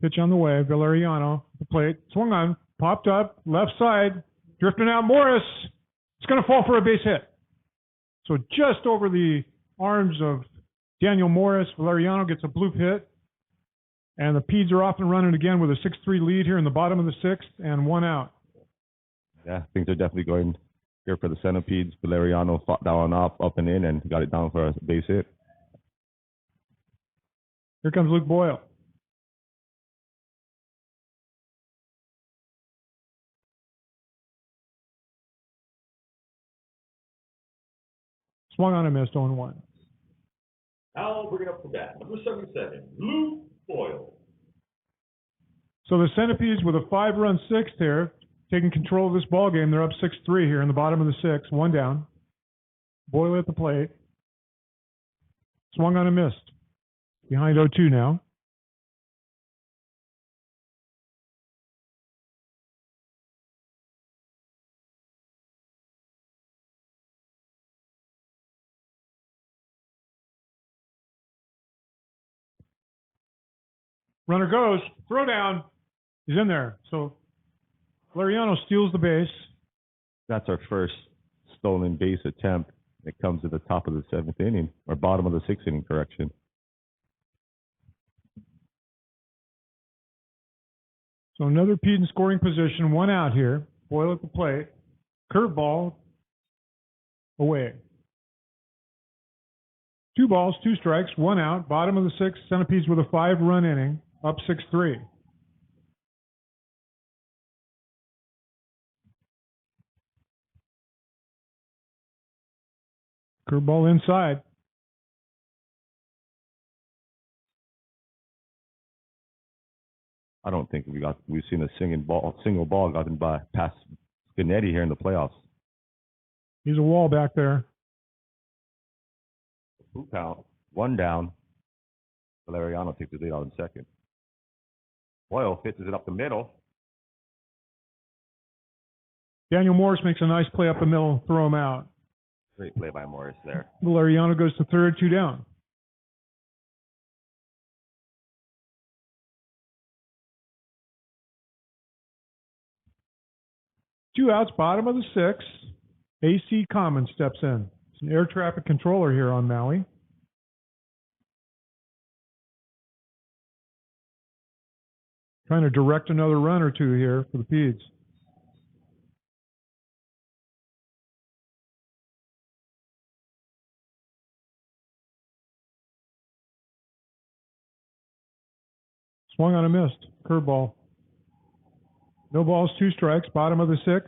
Pitch on the way. Valeriano at the plate, swung on, popped up, left side, drifting out Morris. It's going to fall for a base hit. So just over the arms of Daniel Morris, Valeriano gets a bloop hit. And the Pedes are off and running again with a 6-3 lead here in the bottom of the sixth and 1 out.
Yeah, things are definitely going here for the Centipedes. Valeriano fought that one up and in, and got it down for a base hit.
Here comes Luke Boyle. Swung on a missed 0-1.
Now bring it up to bat. Number 77, Luke Boyle.
So the Centipedes with a 5-run sixth here, taking control of this ball game. They're up 6-3 here in the bottom of the sixth, 1 down. Boyle at the plate. Swung on a missed. Behind 0-2 now. Runner goes, throw down. He's in there. So Valeriano steals the base.
That's our first stolen base attempt. It comes at the top of the 7th inning, or bottom of the 6th inning, correction.
So another Pete in scoring position, 1 out here. Boyle at the plate. Curveball away. 2 balls, 2 strikes, 1 out. Bottom of the 6th. Centipedes with a 5-run inning, up 6-3. Curveball inside.
I don't think we've seen a single ball gotten by past Scanetti here in the playoffs.
He's a wall back there.
2 count, 1 down. Valeriano takes the lead out in second. Boyle pitches it up the middle.
Daniel Morris makes a nice play up the middle, throw him out.
Great play by Morris there.
Valeriano goes to third, 2 down. Two outs, bottom of the 6th. AC Common steps in. It's an air traffic controller here on Maui. Trying to direct another run or two here for the Pedes. Swung on a missed. Curveball. No balls, 2 strikes. Bottom of the 6th.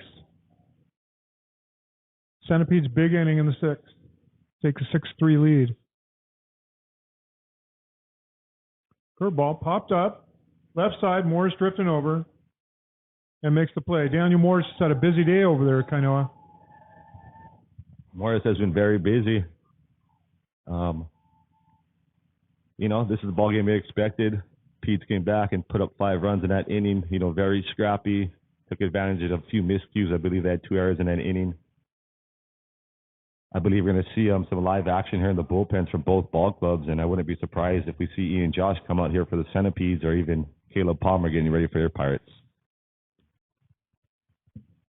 Centipedes big inning in the 6th. Takes a 6-3 lead. Curveball popped up. Left side, Morris drifting over. And makes the play. Daniel Morris has had a busy day over there, Kainoa.
Morris has been very busy. This is the ball game we expected. Pete's came back and put up 5 runs in that inning. Very scrappy. Took advantage of a few miscues. I believe they had 2 errors in that inning. I believe we're going to see some live action here in the bullpens from both ball clubs, and I wouldn't be surprised if we see Ian Josh come out here for the Centipedes, or even Caleb Palmer getting ready for your Pirates.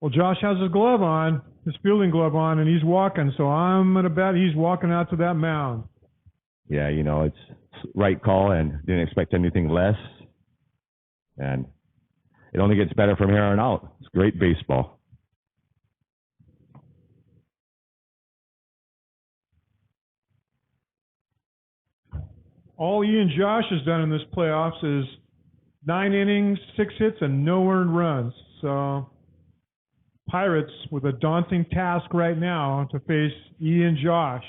Well, Josh has his glove on, his fielding glove on, and he's walking. So I'm going to bet he's walking out to that mound.
Yeah, it's right call, and didn't expect anything less. And it only gets better from here on out. It's great baseball.
All Ian Josh has done in this playoffs is 9 innings, 6 hits, and no earned runs. So Pirates with a daunting task right now to face Ian Josh.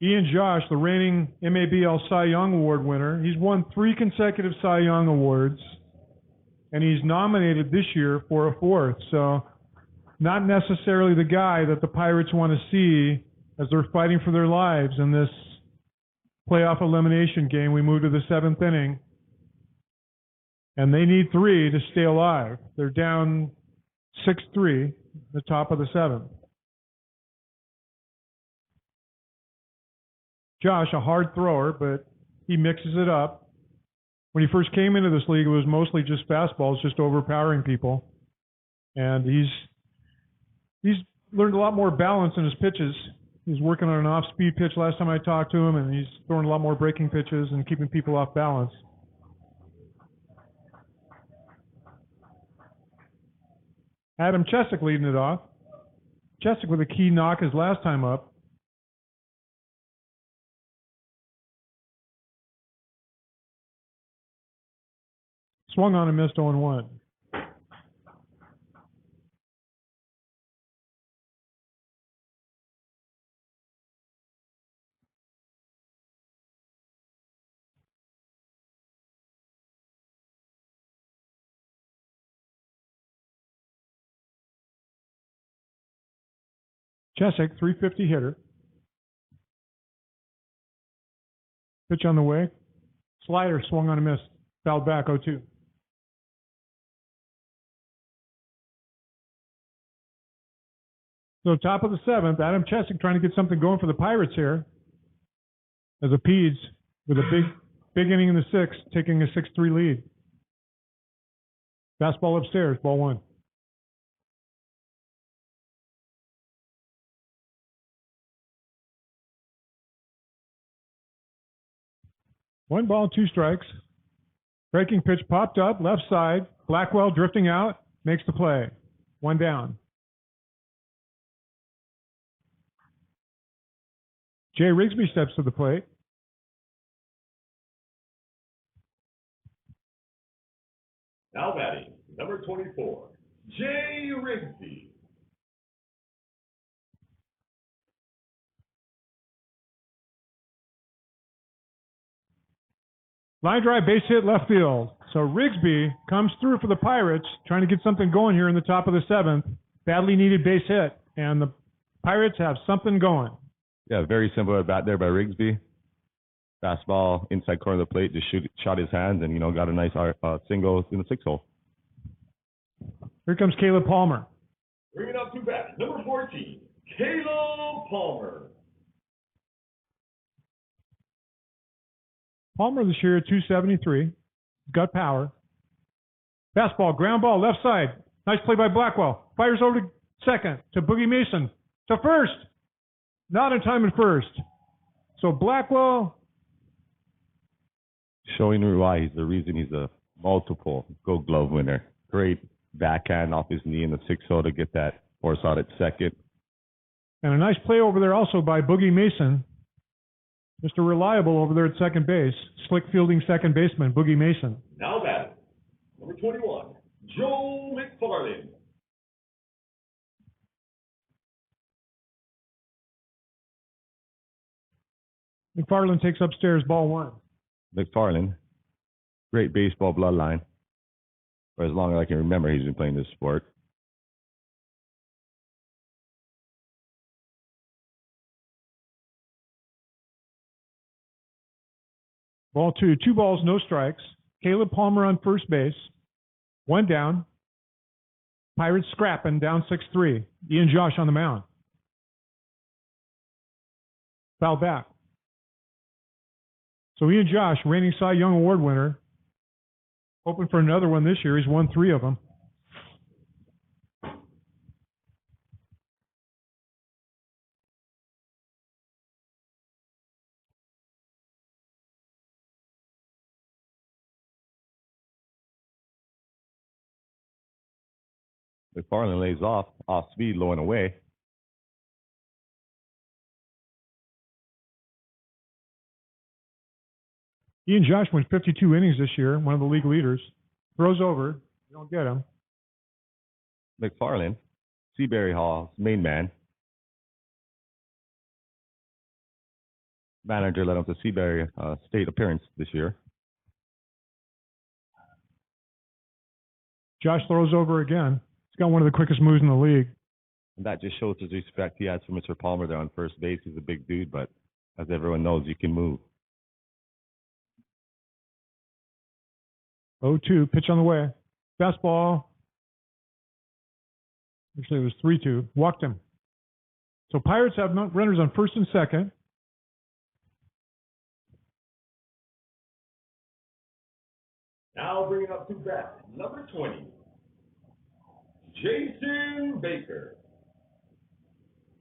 Ian Josh, the reigning MABL Cy Young Award winner, he's won 3 consecutive Cy Young Awards, and he's nominated this year for a 4th. So not necessarily the guy that the Pirates want to see as they're fighting for their lives in this playoff elimination game. We move to the 7th inning, and they need 3 to stay alive. They're down 6-3, the top of the 7th. Josh, a hard thrower, but he mixes it up. When he first came into this league, it was mostly just fastballs, just overpowering people. And he's learned a lot more balance in his pitches. He's working on an off-speed pitch last time I talked to him, and he's throwing a lot more breaking pitches and keeping people off balance. Adam Chesick leading it off. Chesick with a key knock his last time up. Swung on and missed 0-1. Chesick, 350 hitter. Pitch on the way. Slider swung on and missed. Fouled back 0-2. So top of the 7th, Adam Chesick trying to get something going for the Pirates here. As a Peds with a big inning in the 6th, taking a 6-3 lead. Fastball upstairs, ball 1. One ball, 2 strikes. Breaking pitch popped up, left side. Blackwell drifting out, makes the play. 1 down. Jay Rigsby steps to the plate.
Now batting, number 24, Jay Rigsby.
Line drive, base hit, left field. So Rigsby comes through for the Pirates, trying to get something going here in the top of the 7th. Badly needed base hit, and the Pirates have something going.
Yeah, very simple at bat there by Rigsby. Fastball inside corner of the plate, just shot his hands, and got a nice single in the 6 hole.
Here comes Caleb Palmer.
Bringing up to bat, number 14, Caleb Palmer.
Palmer this year at 273. Got power. Fastball, ground ball, left side. Nice play by Blackwell. Fires over to second, to Boogie Mason, to first. Not in time at first. So Blackwell.
Showing why he's the reason he's a multiple Gold Glove winner. Great backhand off his knee in the 6-0 to get that force out at second.
And a nice play over there also by Boogie Mason. Mr. Reliable over there at second base. Slick fielding second baseman, Boogie Mason.
Now batting, number 21, Joe McFarland.
McFarland takes upstairs, ball 1.
McFarland, great baseball bloodline. For as long as I can remember, he's been playing this sport.
Ball 2, 2 balls, no strikes. Caleb Palmer on first base. 1 down. Pirates scrapping, down 6-3. Ian Josh on the mound. Foul back. So Ian Josh, reigning Cy Young Award winner, hoping for another one this year. He's won 3 of them.
McFarland lays off speed, low and away.
Ian Josh went 52 innings this year, one of the league leaders. Throws over. You don't get him.
McFarland, Seabury Hall's main man. Manager led him to Seabury State appearance this year.
Josh throws over again. He's got one of the quickest moves in the league.
And that just shows his respect he has for Mr. Palmer there on first base. He's a big dude, but as everyone knows, you can move.
0-2, pitch on the way. Fastball. Actually, it was 3-2. Walked him. So Pirates have runners on first and second.
Now bringing up to bat, number 20, Jason Baker.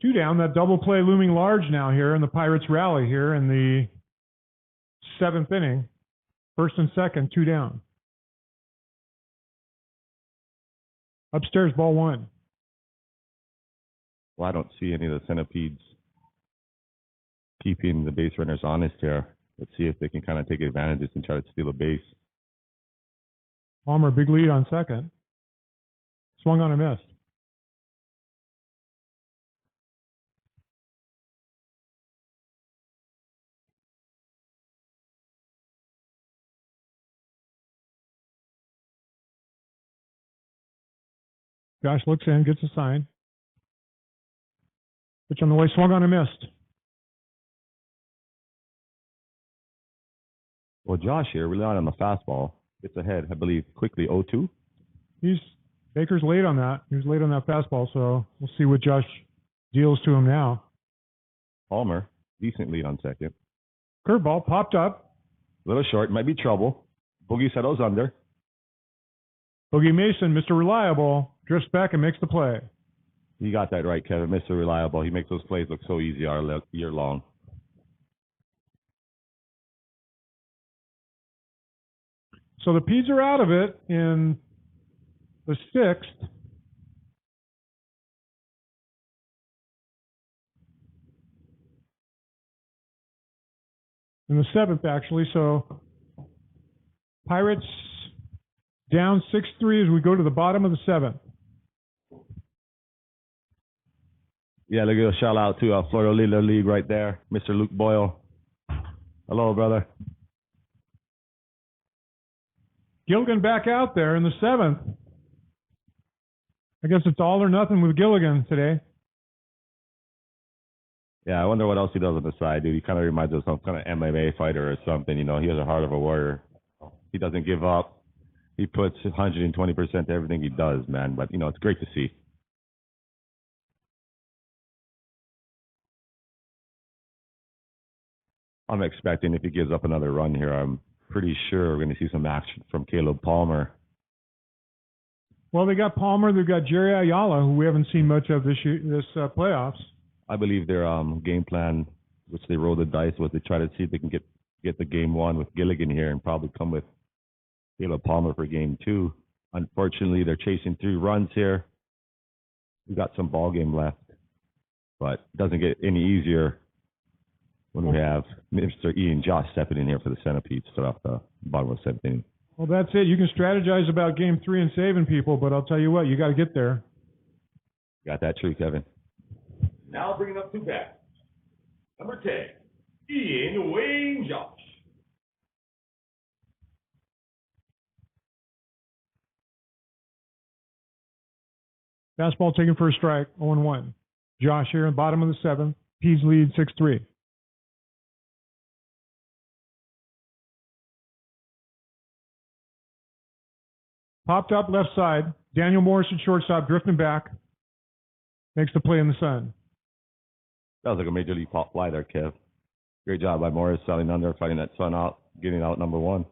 2 down. That double play looming large now here, and the Pirates rally here in the 7th inning. First and second, 2 down. Upstairs, ball 1.
Well, I don't see any of the Centipedes keeping the base runners honest here. Let's see if they can kind of take advantages and try to steal a base.
Palmer, big lead on second. Swung on and missed. Josh looks in, gets a sign. Pitch on the way, swung on and missed.
Well, Josh here, relying on the fastball, gets ahead, I believe, quickly 0-2.
Baker's late on that. He was late on that fastball, so we'll see what Josh deals to him now.
Palmer, decent lead on second.
Curveball popped up.
A little short, might be trouble. Boogie settles under.
Boogie Mason, Mr. Reliable, drifts back and makes the play.
You got that right, Kevin. Mr. Reliable. He makes those plays look so easy all year long.
So the Peds are out of it in the 6th. In the 7th, actually. So Pirates down 6-3 as we go to the bottom of the 7th.
Yeah, look at a shout out to Florida Leader League right there, Mr. Luke Boyle. Hello, brother.
Gilligan back out there in the 7th. I guess it's all or nothing with Gilligan today.
Yeah, I wonder what else he does on the side, dude. He kind of reminds us of some kind of MMA fighter or something. You know, he has a heart of a warrior. He doesn't give up. He puts 120% to everything he does, man. But, you know, it's great to see. I'm expecting if he gives up another run here, I'm pretty sure we're going to see some action from Caleb Palmer.
Well, they got Palmer. They've got Jerry Ayala, who we haven't seen much of this playoffs.
I believe their game plan, which they rolled the dice, was to try to see if they can get the game 1 with Gilligan here and probably come with Caleb Palmer for game 2. Unfortunately, they're chasing 3 runs here. We've got some ball game left, but it doesn't get any easier when we have Mr. Ian Josh stepping in here for the Centipedes to start off the bottom of the 7th inning.
Well, that's it. You can strategize about game 3 and saving people, but I'll tell you what, you got to get there.
Got that true, Kevin.
Now bringing up to bat, number 10, Ian Wayne Josh.
Fastball taken for a strike, 0-1. Josh here in the bottom of the 7th. Peas lead 6-3. Popped up left side. Daniel Morris at shortstop, drifting back. Makes the play in the sun.
That was like a major league pop fly there, Kev. Great job by Morris selling under, fighting that sun out, getting out number 1.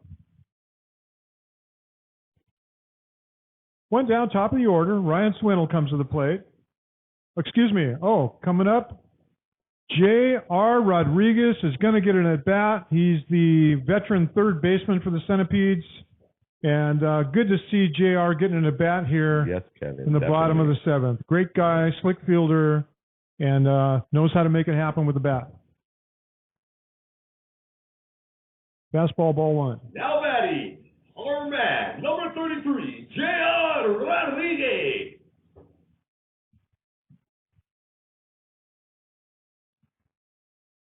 One down, top of the order. Ryan Swindle comes to the plate. Excuse me. Oh, coming up, J.R. Rodriguez is going to get an at-bat. He's the veteran third baseman for the Centipedes. And good to see JR getting an at-bat here
Yes, Kevin.
in the bottom of the seventh. Great guy, slick fielder, and knows how to make it happen with the bat. Fastball, ball one.
Now batting, our man, number 33, J.R. Rodriguez.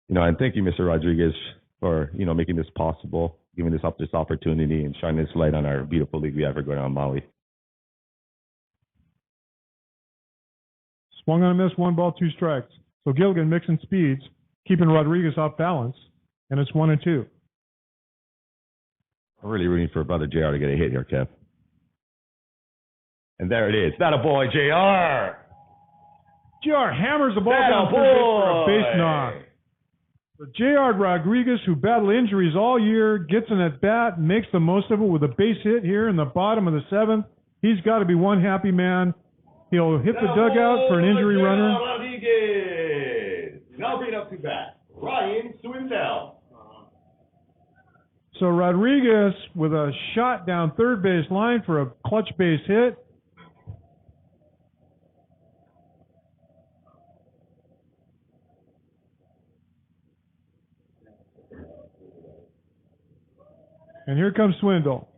And thank you, Mr. Rodriguez, for, making this possible, giving us this opportunity and shining this light on our beautiful league we have going on in Maui.
Swung on a miss, 1 ball, 2 strikes. So Gilligan mixing speeds, keeping Rodriguez off balance, and it's 1-2.
I'm really rooting for brother JR to get a hit here, Kev. And there it is. That a boy, JR.
JR hammers the ball
That
down
a
third base for a
boy.
base knock. So JR Rodriguez, who battled injuries all year, gets an at-bat, makes the most of it with a base hit here in the bottom of the seventh. He's got to be one happy man. He'll hit the dugout for an injury runner.
Rodriguez. Now bring it up to bat, Ryan Swindell.
So Rodriguez with a shot down third base line for a clutch base hit. And here comes Swindle.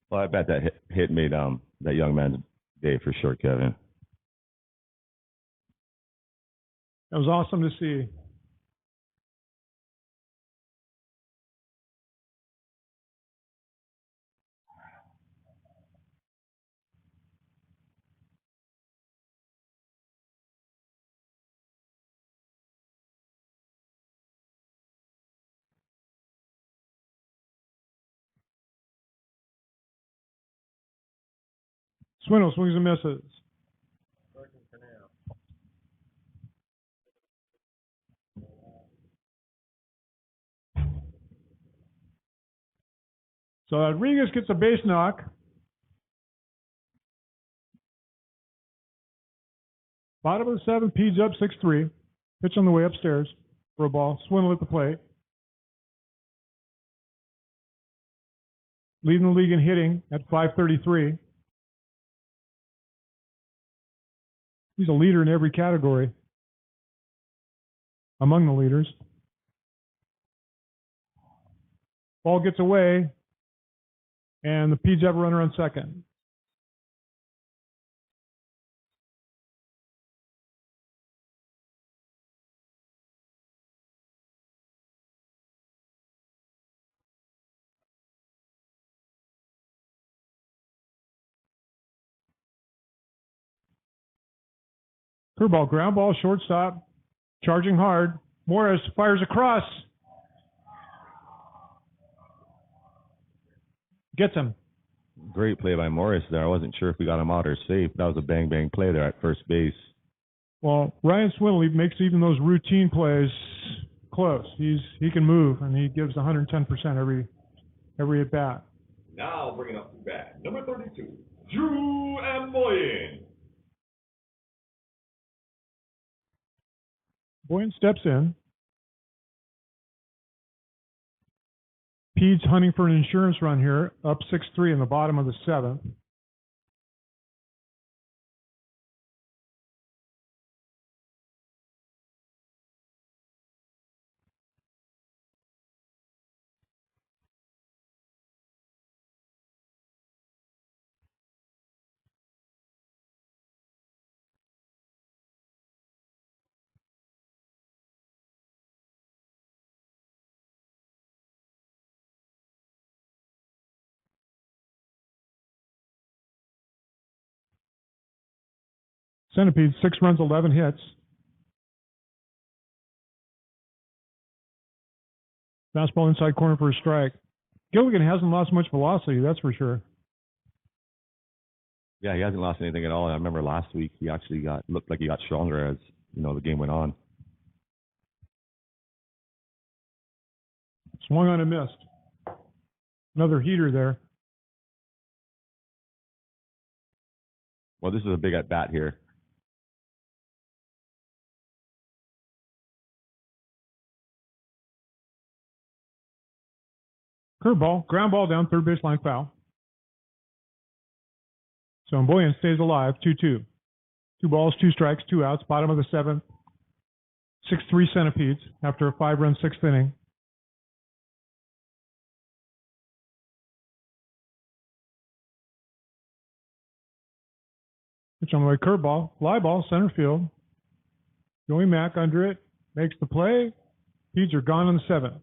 Well, I bet that hit made that young man's day for sure, Kevin.
That was awesome to see. Swindle swings and misses. So Rodriguez gets a base knock. Bottom of the seventh, Pedes up 6-3. Pitch on the way upstairs for a ball. Swindle at the plate. Leading the league in hitting at .533. He's a leader in every category. Among the leaders. Ball gets away, and the Pedes have a runner on second. Curveball, ground ball, shortstop, charging hard. Morris fires across. Gets him.
Great play by Morris there. I wasn't sure if we got him out or safe. That was a bang play there at first base.
Well, Ryan Swindle, he makes even those routine plays close. He can move, and he gives 110% every at bat.
Now bring it up to bat, number 32, Drew Amboyin.
Boyne steps in. Pedes hunting for an insurance run here, up 6-3 in the bottom of the seventh. Centipedes, 6 runs, 11 hits. Fastball inside corner for a strike. Gilligan hasn't lost much velocity, that's for sure.
Yeah, he hasn't lost anything at all. I remember last week he actually looked like he got stronger as the game went on.
Swung on and missed. Another heater there.
Well, this is a big at bat here.
Curveball, ground ball down third baseline foul. So Mboyan stays alive, 2-2. 2 balls, 2 strikes, 2 outs, bottom of the 7th. 6-3 Centipedes after a 5-run 6th inning. Pitch on the way, curveball, fly ball, center field. Joey Mack under it, makes the play. Pedes are gone on the 7th.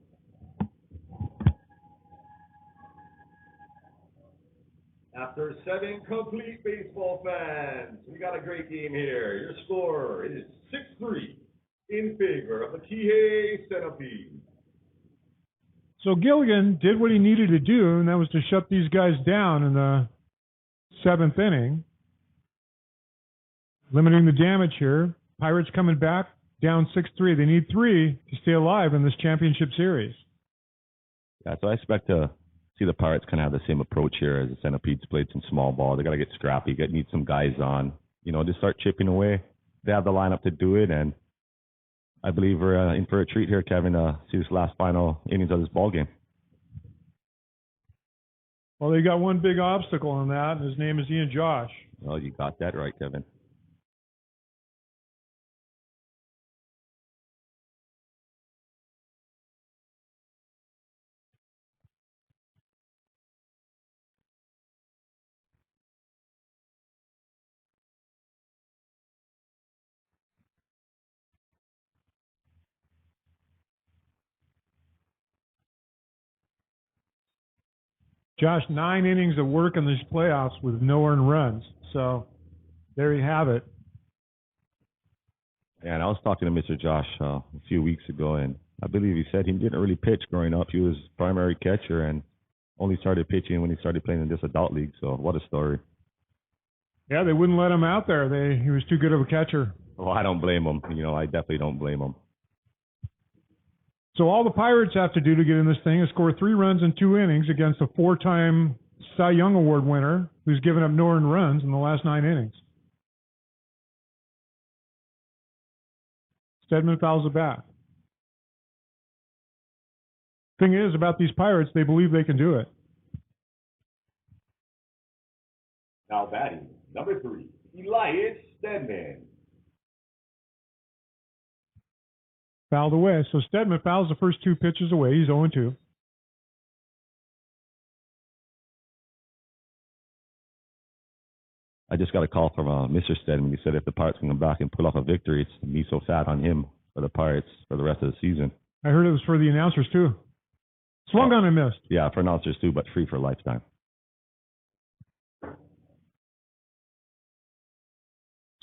After 7 complete baseball fans, we got a great game here. Your score is 6-3 in favor of the Kihei Centipedes.
So Gilligan did what he needed to do, and that was to shut these guys down in the 7th inning, limiting the damage here. Pirates coming back down 6-3. They need 3 to stay alive in this championship series.
Yeah, so I expect to see the Pirates kind of have the same approach here as the Centipedes played some small ball. They got to get scrappy, need some guys on, just start chipping away. They have the lineup to do it, and I believe we're in for a treat here, Kevin, to see this last final innings of this ball game.
Well, they got one big obstacle in that, and his name is Ian Josh.
Well, you got that right, Kevin.
Josh, 9 innings of work in these playoffs with no earned runs. So there you have it.
Yeah, and I was talking to Mr. Josh a few weeks ago, and I believe he said he didn't really pitch growing up. He was primary catcher and only started pitching when he started playing in this adult league. So what a story.
Yeah, they wouldn't let him out there. He was too good of a catcher.
Well, I don't blame him. I definitely don't blame him.
So all the Pirates have to do to get in this thing is score 3 runs in 2 innings against a 4-time Cy Young Award winner who's given up no earned runs in the last 9 innings. Stedman fouls it back. Thing is about these Pirates, they believe they can do it.
Now batting, number 3, Elias Stedman.
Fouled away. So Stedman fouls the first 2 pitches away. He's 0-2.
I just got a call from Mr. Stedman. He said if the Pirates can come back and pull off a victory, it's me so fat on him for the Pirates for the rest of the season.
I heard it was for the announcers too. Swung on and missed.
Yeah, for announcers too, but free for lifetime.
It's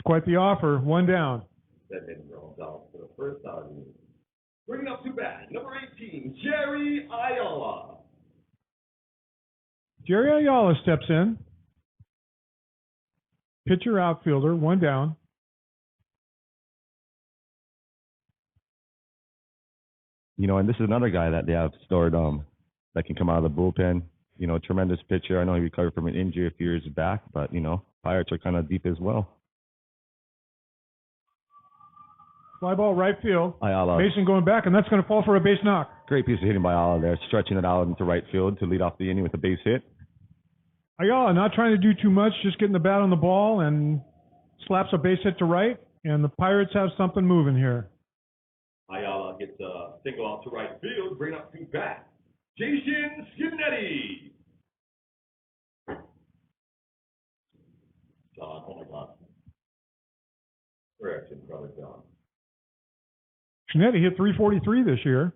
quite the offer. 1 down.
Stedman rolls out for the first out. Bringing up to bat, number 18, Jerry Ayala.
Jerry Ayala steps in. Pitcher, outfielder, 1 down.
And this is another guy that they have stored that can come out of the bullpen. Tremendous pitcher. I know he recovered from an injury a few years back, but, Pirates are kind of deep as well.
Fly ball right field.
Ayala.
Mason going back, and that's going to fall for a base knock.
Great piece of hitting by Ayala there, stretching it out into right field to lead off the inning with a base hit.
Ayala not trying to do too much, just getting the bat on the ball and slaps a base hit to right, and the Pirates have something moving here.
Ayala gets a single out to right field, bring up to bat, Jason Skinetti. John, oh my God. Correction, brother John.
Skinetti hit 343 this year.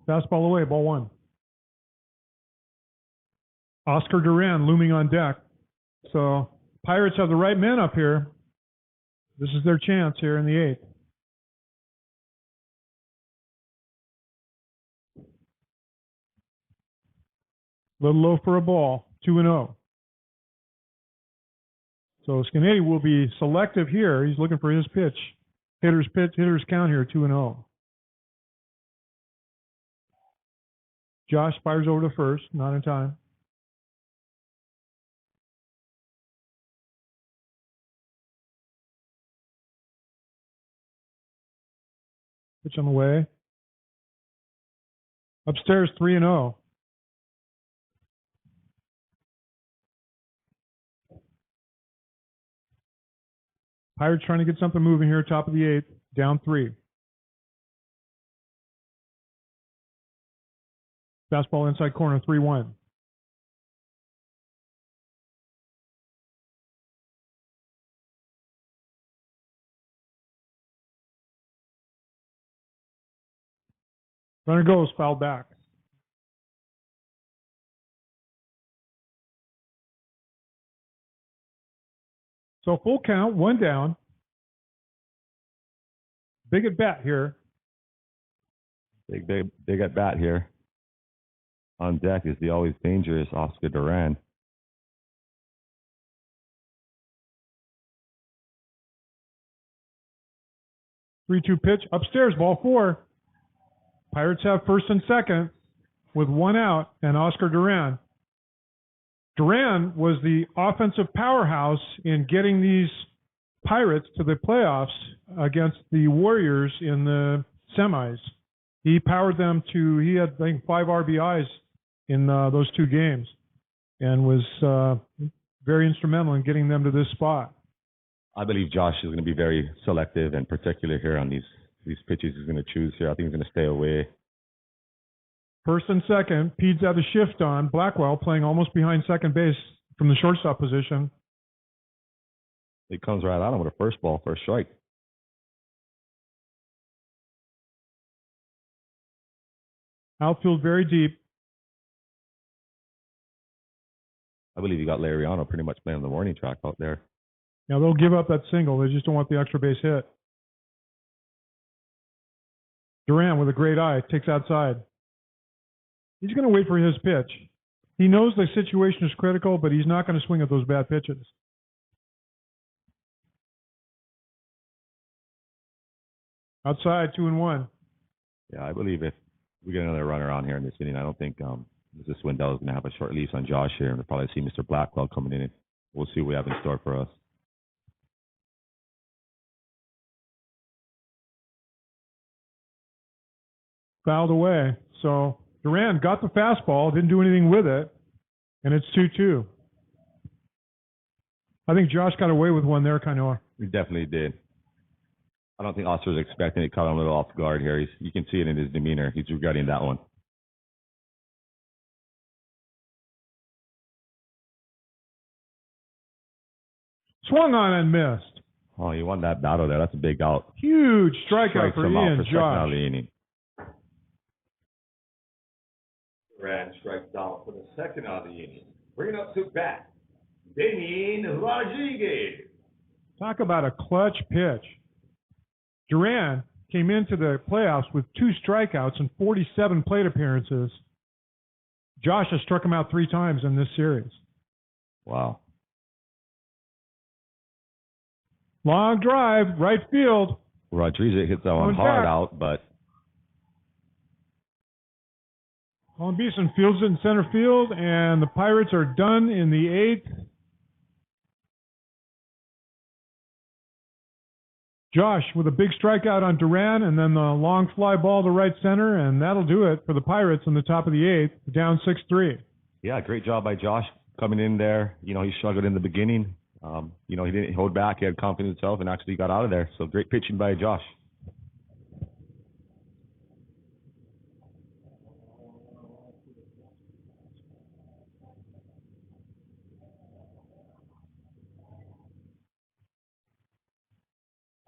Fastball away, ball 1. Oscar Duran looming on deck. So Pirates have the right men up here. This is their chance here in the 8th. Little low for a ball, 2-0. So Skinetti will be selective here. He's looking for his pitch. Hitter's count here, 2-0. Josh fires over to first, not in time. Pitch on the way. Upstairs 3-0. Pirates trying to get something moving here, top of the 8th, down 3. Fastball inside corner, 3-1. Runner goes, fouled back. So full count, 1 down. Big at bat here.
Big at bat here. On deck is the always dangerous Oscar Duran.
Three-two pitch, upstairs, ball 4. Pirates have first and second with 1 out, and Oscar Duran. Duran was the offensive powerhouse in getting these Pirates to the playoffs against the Warriors in the semis. He powered them to, he had, I think, 5 RBIs in those 2 games and was very instrumental in getting them to this spot.
I believe Josh is going to be very selective and particular here on these pitches he's going to choose here. I think he's going to stay away.
First and second, Pedes have the shift on. Blackwell playing almost behind second base from the shortstop position.
He comes right at him with a first ball, first strike.
Outfield very deep.
I believe you got Lariano pretty much playing on the warning track out there.
Now they'll give up that single. They just don't want the extra base hit. Duran with a great eye takes outside. He's going to wait for his pitch. He knows the situation is critical, but he's not going to swing at those bad pitches. Outside, 2-1.
Yeah, I believe if we get another runner on here in this inning, I don't think Mr. Swindell is going to have a short leash on Josh here, and we'll probably see Mr. Blackwell coming in. And we'll see what we have in store for us.
Fouled away. So Duran got the fastball, didn't do anything with it, and it's 2-2. I think Josh got away with one there, kind of.
He definitely did. I don't think Oscar was expecting it. Caught him a little off guard here. You can see it in his demeanor. He's regretting that one.
Swung on and missed.
Oh, he won that battle there. That's a big out.
Huge strikeout
Strikes
for
him out
Ian
for second out of
Josh.
the inning.
Duran strikes out for the second out of the inning. Bringing up to bat, Damien Rodriguez.
Talk about a clutch pitch. Duran came into the playoffs with 2 strikeouts and 47 plate appearances. Josh has struck him out 3 times in this series.
Wow.
Long drive, right field.
Rodriguez hits that one
Going
hard
back.
out, but
Colin Beeson fields it in center field, and the Pirates are done in the 8th. Josh with a big strikeout on Duran, and then the long fly ball to right center, and that'll do it for the Pirates in the top of the 8th, down 6-3.
yeah, great job by Josh coming in there. You know, he struggled in the beginning. You know, he didn't hold back. He had confidence in himself and actually got out of there. So great pitching by Josh.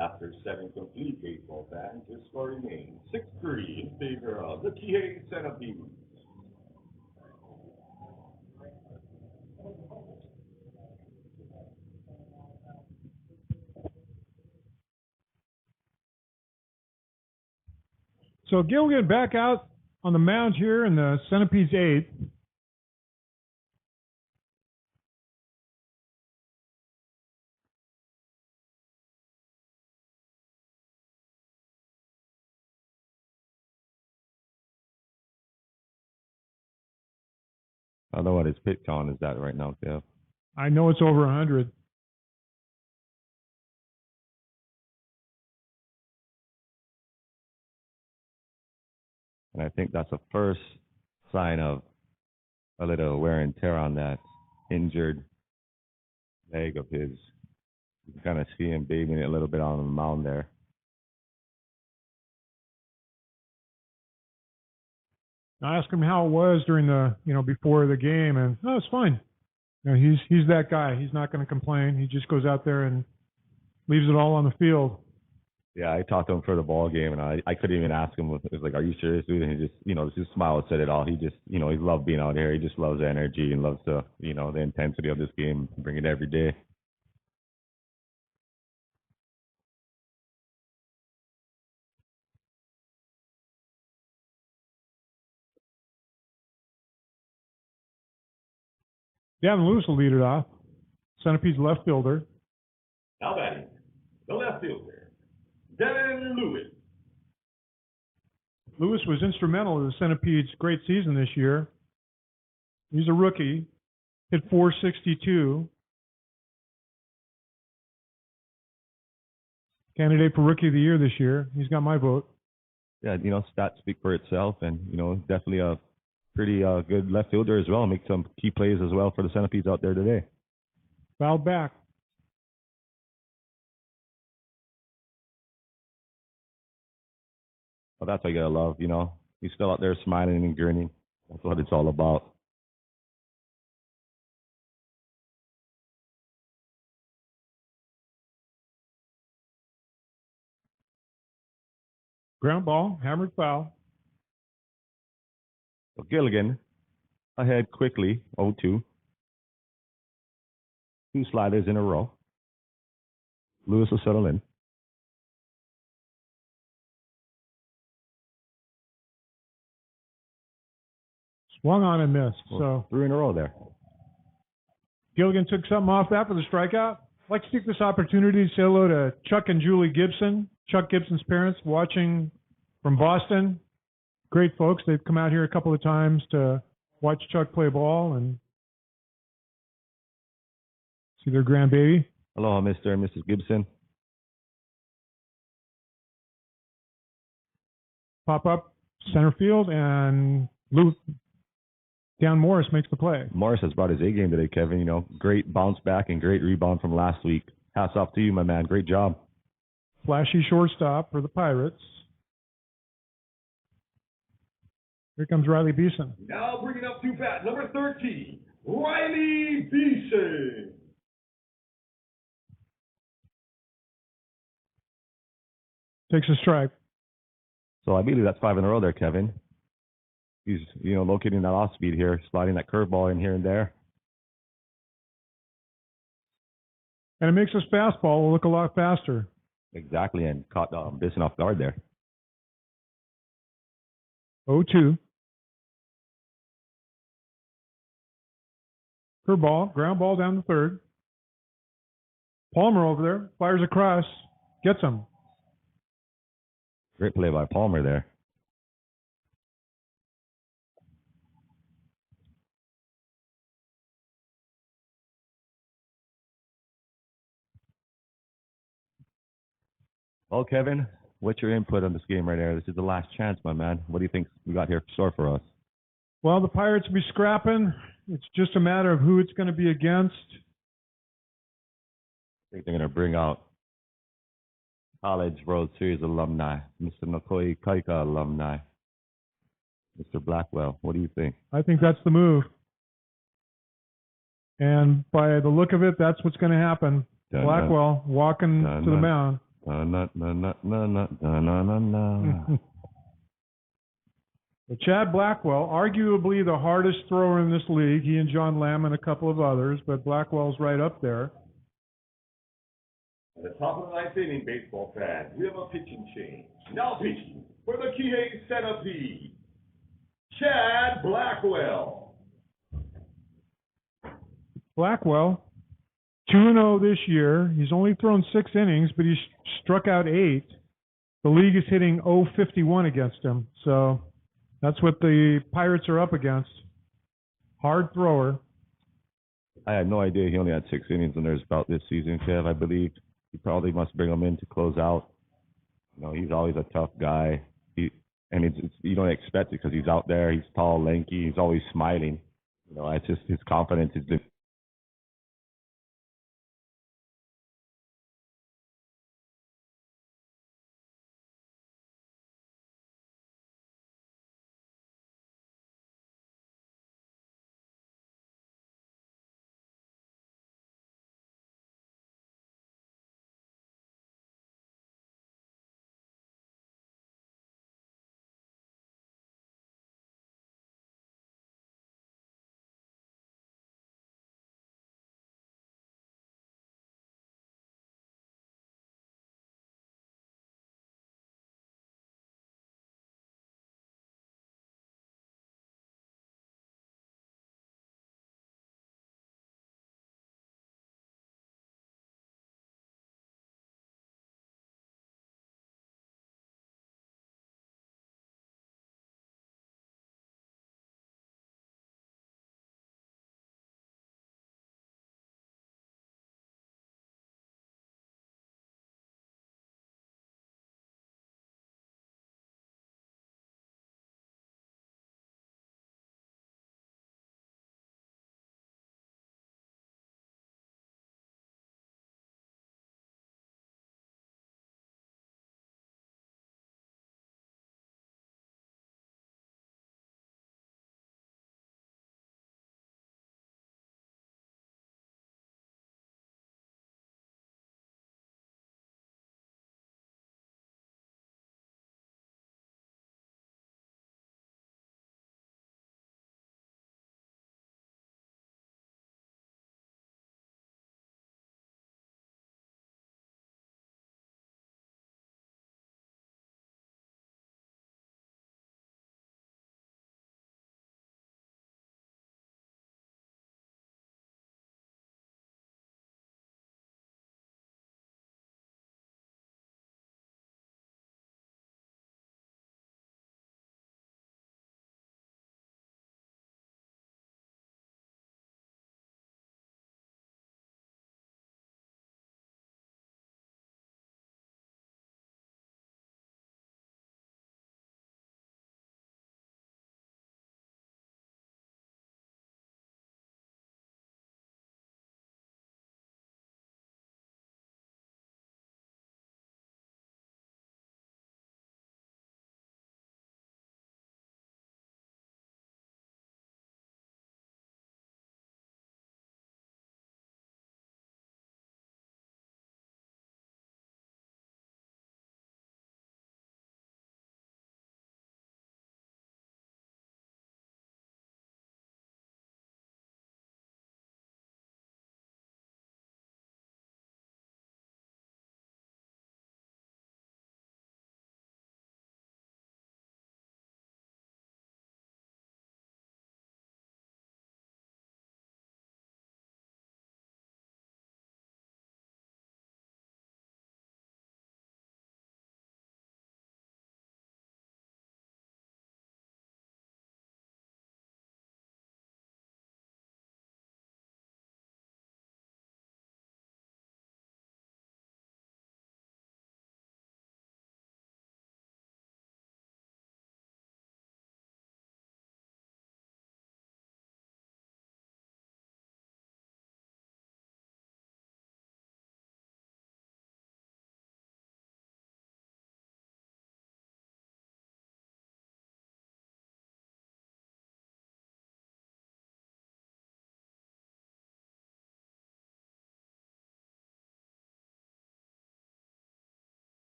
After 7 complete baseball fans, your score remains 6-3 in favor of the Kihei Centipedes.
So Gilligan back out on the mound here in the Centipedes 8th.
I don't know what his pitch count is at right now, Kev.
I know it's over 100.
And I think that's the first sign of a little wear and tear on that injured leg of his. You can kind of see him bathing it a little bit on the mound there.
I asked him how it was during the, before the game, and it's fine. He's that guy. He's not going to complain. He just goes out there and leaves it all on the field.
Yeah, I talked to him for the ball game, and I couldn't even ask him. It was like, "Are you serious, dude?" And he just, his smile said it all. He just, he loved being out here. He just loves the energy and loves the, the intensity of this game. Bring it every day.
Gavin Lewis will lead it off. Centipedes left fielder.
Now batting, the left fielder, Devin Lewis.
Lewis was instrumental in the Centipedes' great season this year. He's a rookie, hit .462. Candidate for Rookie of the Year this year. He's got my vote.
Yeah, stats speak for itself, and definitely a pretty good left fielder as well. Make some key plays as well for the Centipedes out there today.
Fouled back.
Well, that's what you gotta love, He's still out there smiling and grinning. That's what it's all about.
Ground ball, hammered foul.
So Gilligan ahead quickly, 0-2. 2 sliders in a row. Lewis will settle in.
Swung on and missed. So
3 in a row there.
Gilligan took something off that for the strikeout. I'd like to take this opportunity to say hello to Chuck and Julie Gibson. Chuck Gibson's parents watching from Boston. Great folks. They've come out here a couple of times to watch Chuck play ball and see their grandbaby.
Hello, Mr. and Mrs. Gibson.
Pop up center field, and Dan Morris makes the play.
Morris has brought his A game today, Kevin. Great bounce back and great rebound from last week. Hats off to you, my man. Great job.
Flashy shortstop for the Pirates. Here comes Riley Beeson.
Now bringing up to bat, number 13, Riley Beeson.
Takes a strike.
So I believe that's 5 in a row there, Kevin. He's, locating that off speed here, sliding that curveball in here and there.
And it makes his fastball look a lot faster.
Exactly, and caught Beeson off guard there.
0-2. Curveball, ground ball down the third. Palmer over there, fires across, gets him.
Great play by Palmer there. Well, Kevin, what's your input on this game right there? This is the last chance, my man. What do you think we got here in store for us?
Well, the Pirates will be scrapping. It's just a matter of who it's going to be against.
I think they're going to bring out College World Series alumni, Mr. Nakoi Kaika alumni, Mr. Blackwell. What do you think?
I think that's the move. And by the look of it, that's what's going to happen. Blackwell walking to the mound. Chad Blackwell, arguably the hardest thrower in this league. He and John Lamb and a couple of others, but Blackwell's right up there.
At the top of the ninth inning, baseball fans, we have a pitching change. Now pitching for the Kihei Centipede, Chad Blackwell.
Blackwell, 2-0 this year. He's only thrown 6 innings, but he's struck out 8. The league is hitting .051 against him, so that's what the Pirates are up against. Hard thrower.
I had no idea he only had 6 innings under his belt this season, Kev. I believe he probably must bring him in to close out. He's always a tough guy. and it's you don't expect it because he's out there. He's tall, lanky. He's always smiling. You know, it's just his confidence has been